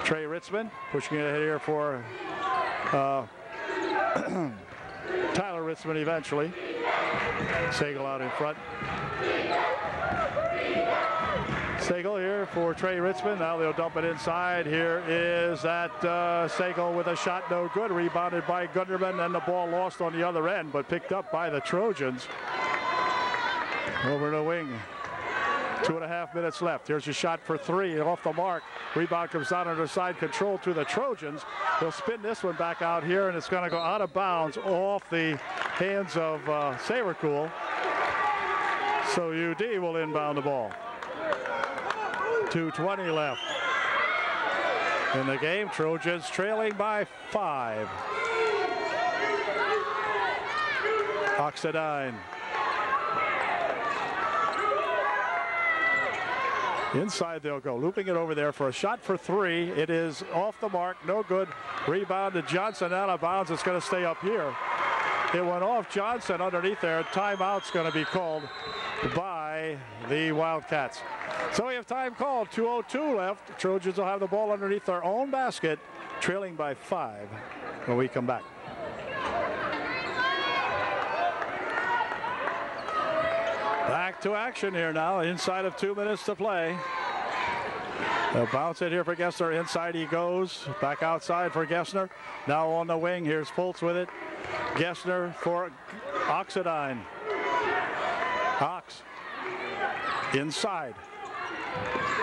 Trey Ritzman pushing it ahead here for Tyler Ritzman eventually. Sagal out in front. Sagal here for Trey Ritzman. Now they'll dump it inside. Here is that Sagal with a shot, no good. Rebounded by Gunderman, and the ball lost on the other end, but picked up by the Trojans. Over the wing. 2.5 minutes left. Here's a shot for 3 off the mark. Rebound comes out under side control to the Trojans. They'll spin this one back out here, and it's going to go out of bounds off the hands of Savercool. So UD will inbound the ball. 2:20 left in the game. Trojans trailing by 5. Oxidine. Inside they'll go, looping it over there for a shot for 3. It is off the mark, no good. Rebound to Johnson, out of bounds. It's going to stay up here. It went off Johnson underneath there. Timeout's going to be called by the Wildcats. So we have time called. 2:02 left. Trojans will have the ball underneath their own basket, trailing by 5 when we come back. Back to action here now, inside of 2 minutes to play. They'll bounce it here for Gessner. Inside he goes. Back outside for Gessner. Now on the wing. Here's Fultz with it. Gessner for Oxidine. Ox. Inside.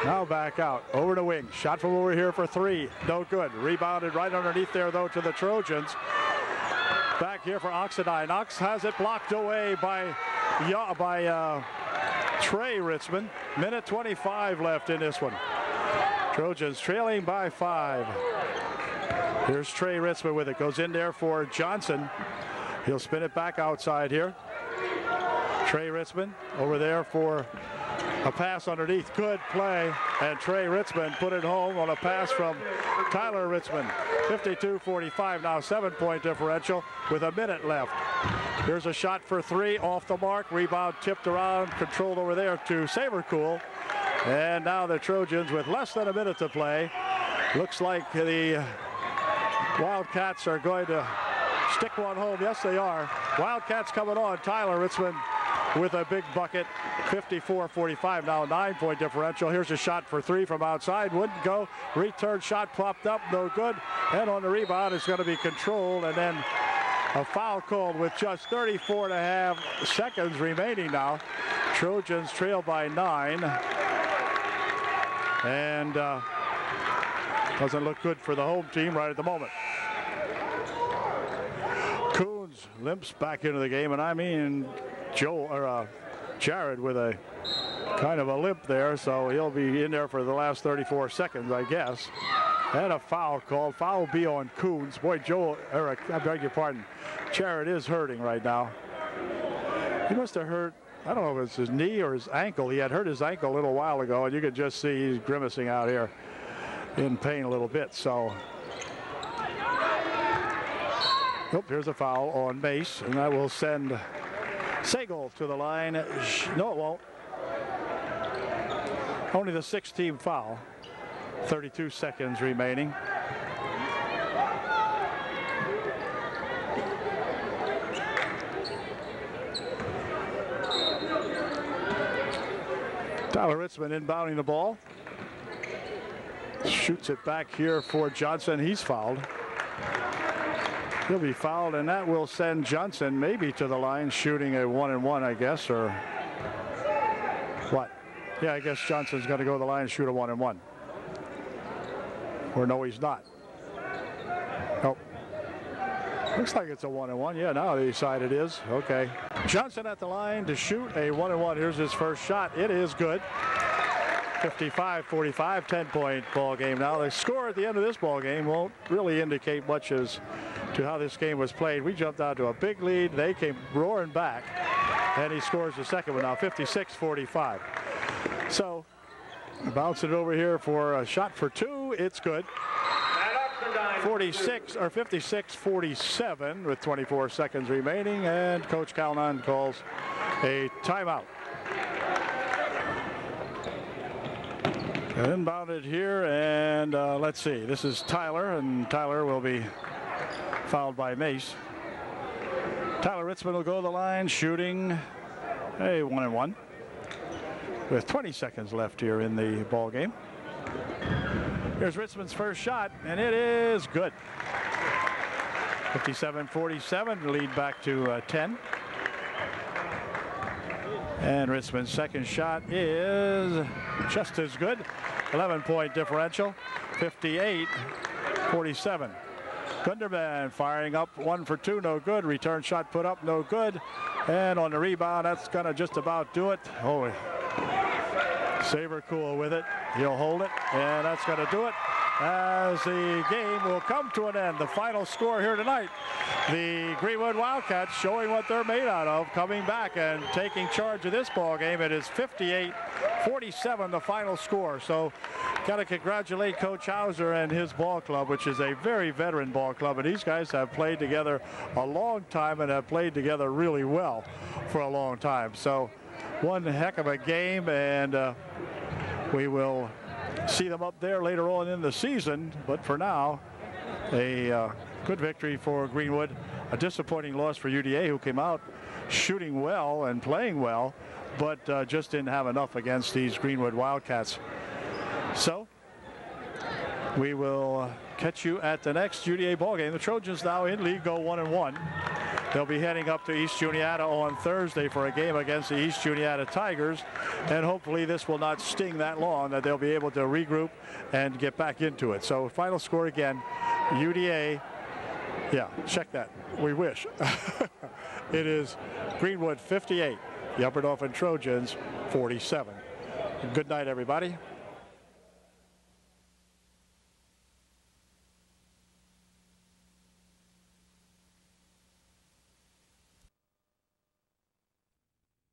Now back out. Over the wing. Shot from over here for 3. No good. Rebounded right underneath there, though, to the Trojans. Back here for Oxidine. Ox has it blocked away by Trey Ritzman. Minute 25 left in this one. Trojans trailing by 5. Here's Trey Ritzman with it. Goes in there for Johnson. He'll spin it back outside here. Trey Ritzman over there for A pass underneath, good play, and Trey Ritzman put it home on a pass from Tyler Ritzman. 52-45 now, 7-point differential with a minute left. Here's a shot for three, off the mark, rebound tipped around, controlled over there to Sabercool. And now the Trojans with less than a minute to play. Looks like the Wildcats are going to stick one home. Yes, they are. Wildcats coming on. Tyler Ritzman with a big bucket. 54-45 now, 9-point differential. Here's a shot for three from outside. Wouldn't go. Return shot popped up, no good. And on the rebound, it's going to be controlled. And then a foul called with just 34.5 seconds remaining now. Trojans trail by 9. And doesn't look good for the home team right at the moment. Coons limps back into the game, and I mean Jared with a kind of a limp there, so he'll be in there for the last 34 seconds, I guess. And a foul called. Foul will be on Coons. Boy, I beg your pardon. Jared is hurting right now. He must have hurt, I don't know if it's his knee or his ankle. He had hurt his ankle a little while ago, and you could just see he's grimacing out here in pain a little bit. So, here's a foul on Mace, and that will send Sagal to the line. No, it won't. Only the 6th-team foul. 32 seconds remaining. Tyler Ritzman inbounding the ball. Shoots it back here for Johnson. He's fouled. He'll be fouled, and that will send Johnson maybe to the line, shooting a 1-and-1, I guess, or what? Yeah, I guess Johnson's going to go to the line and shoot a 1-and-1. Or no, he's not. Nope. Looks like it's a 1-and-1. Yeah, now they decide it is. Okay. Johnson at the line to shoot a 1-and-1. Here's his first shot. It is good. 55-45, 10-point ball game now. The score at the end of this ball game won't really indicate much as to how this game was played. We jumped out to a big lead. They came roaring back, and he scores the second one now, 56-45. So, bounce it over here for a shot for two. It's good. 56-47 with 24 seconds remaining, and Coach Calnon calls a timeout. Inbounded here, and let's see. This is Tyler, and Tyler will be fouled by Mace. Tyler Ritzman will go to the line, shooting a 1-and-1 with 20 seconds left here in the ball game. Here's Ritzman's first shot, and it is good. 57-47, lead back to 10. And Ritzman's second shot is just as good. 11-point differential, 58-47. Gunderman firing up, 1 for 2, no good. Return shot put up, no good. And on the rebound, that's gonna just about do it. Oh, Sabercool with it. He'll hold it, and that's gonna do it as the game will come to an end. The final score here tonight, the Greenwood Wildcats showing what they're made out of, coming back and taking charge of this ball game. It is 58-47, the final score. So got to congratulate Coach Hauser and his ball club, which is a very veteran ball club, and these guys have played together a long time and have played together really well for a long time. So one heck of a game, and we will see them up there later on in the season. But for now, a good victory for Greenwood. A disappointing loss for UDA, who came out shooting well and playing well, but just didn't have enough against these Greenwood Wildcats. So we will catch you at the next UDA ball game. The Trojans now in league go 1-1. They'll be heading up to East Juniata on Thursday for a game against the East Juniata Tigers, and hopefully this will not sting that long, that they'll be able to regroup and get back into it. So final score again, UDA, yeah, check that, we wish. It is Greenwood 58, the Upper Dauphin Trojans 47. Good night, everybody.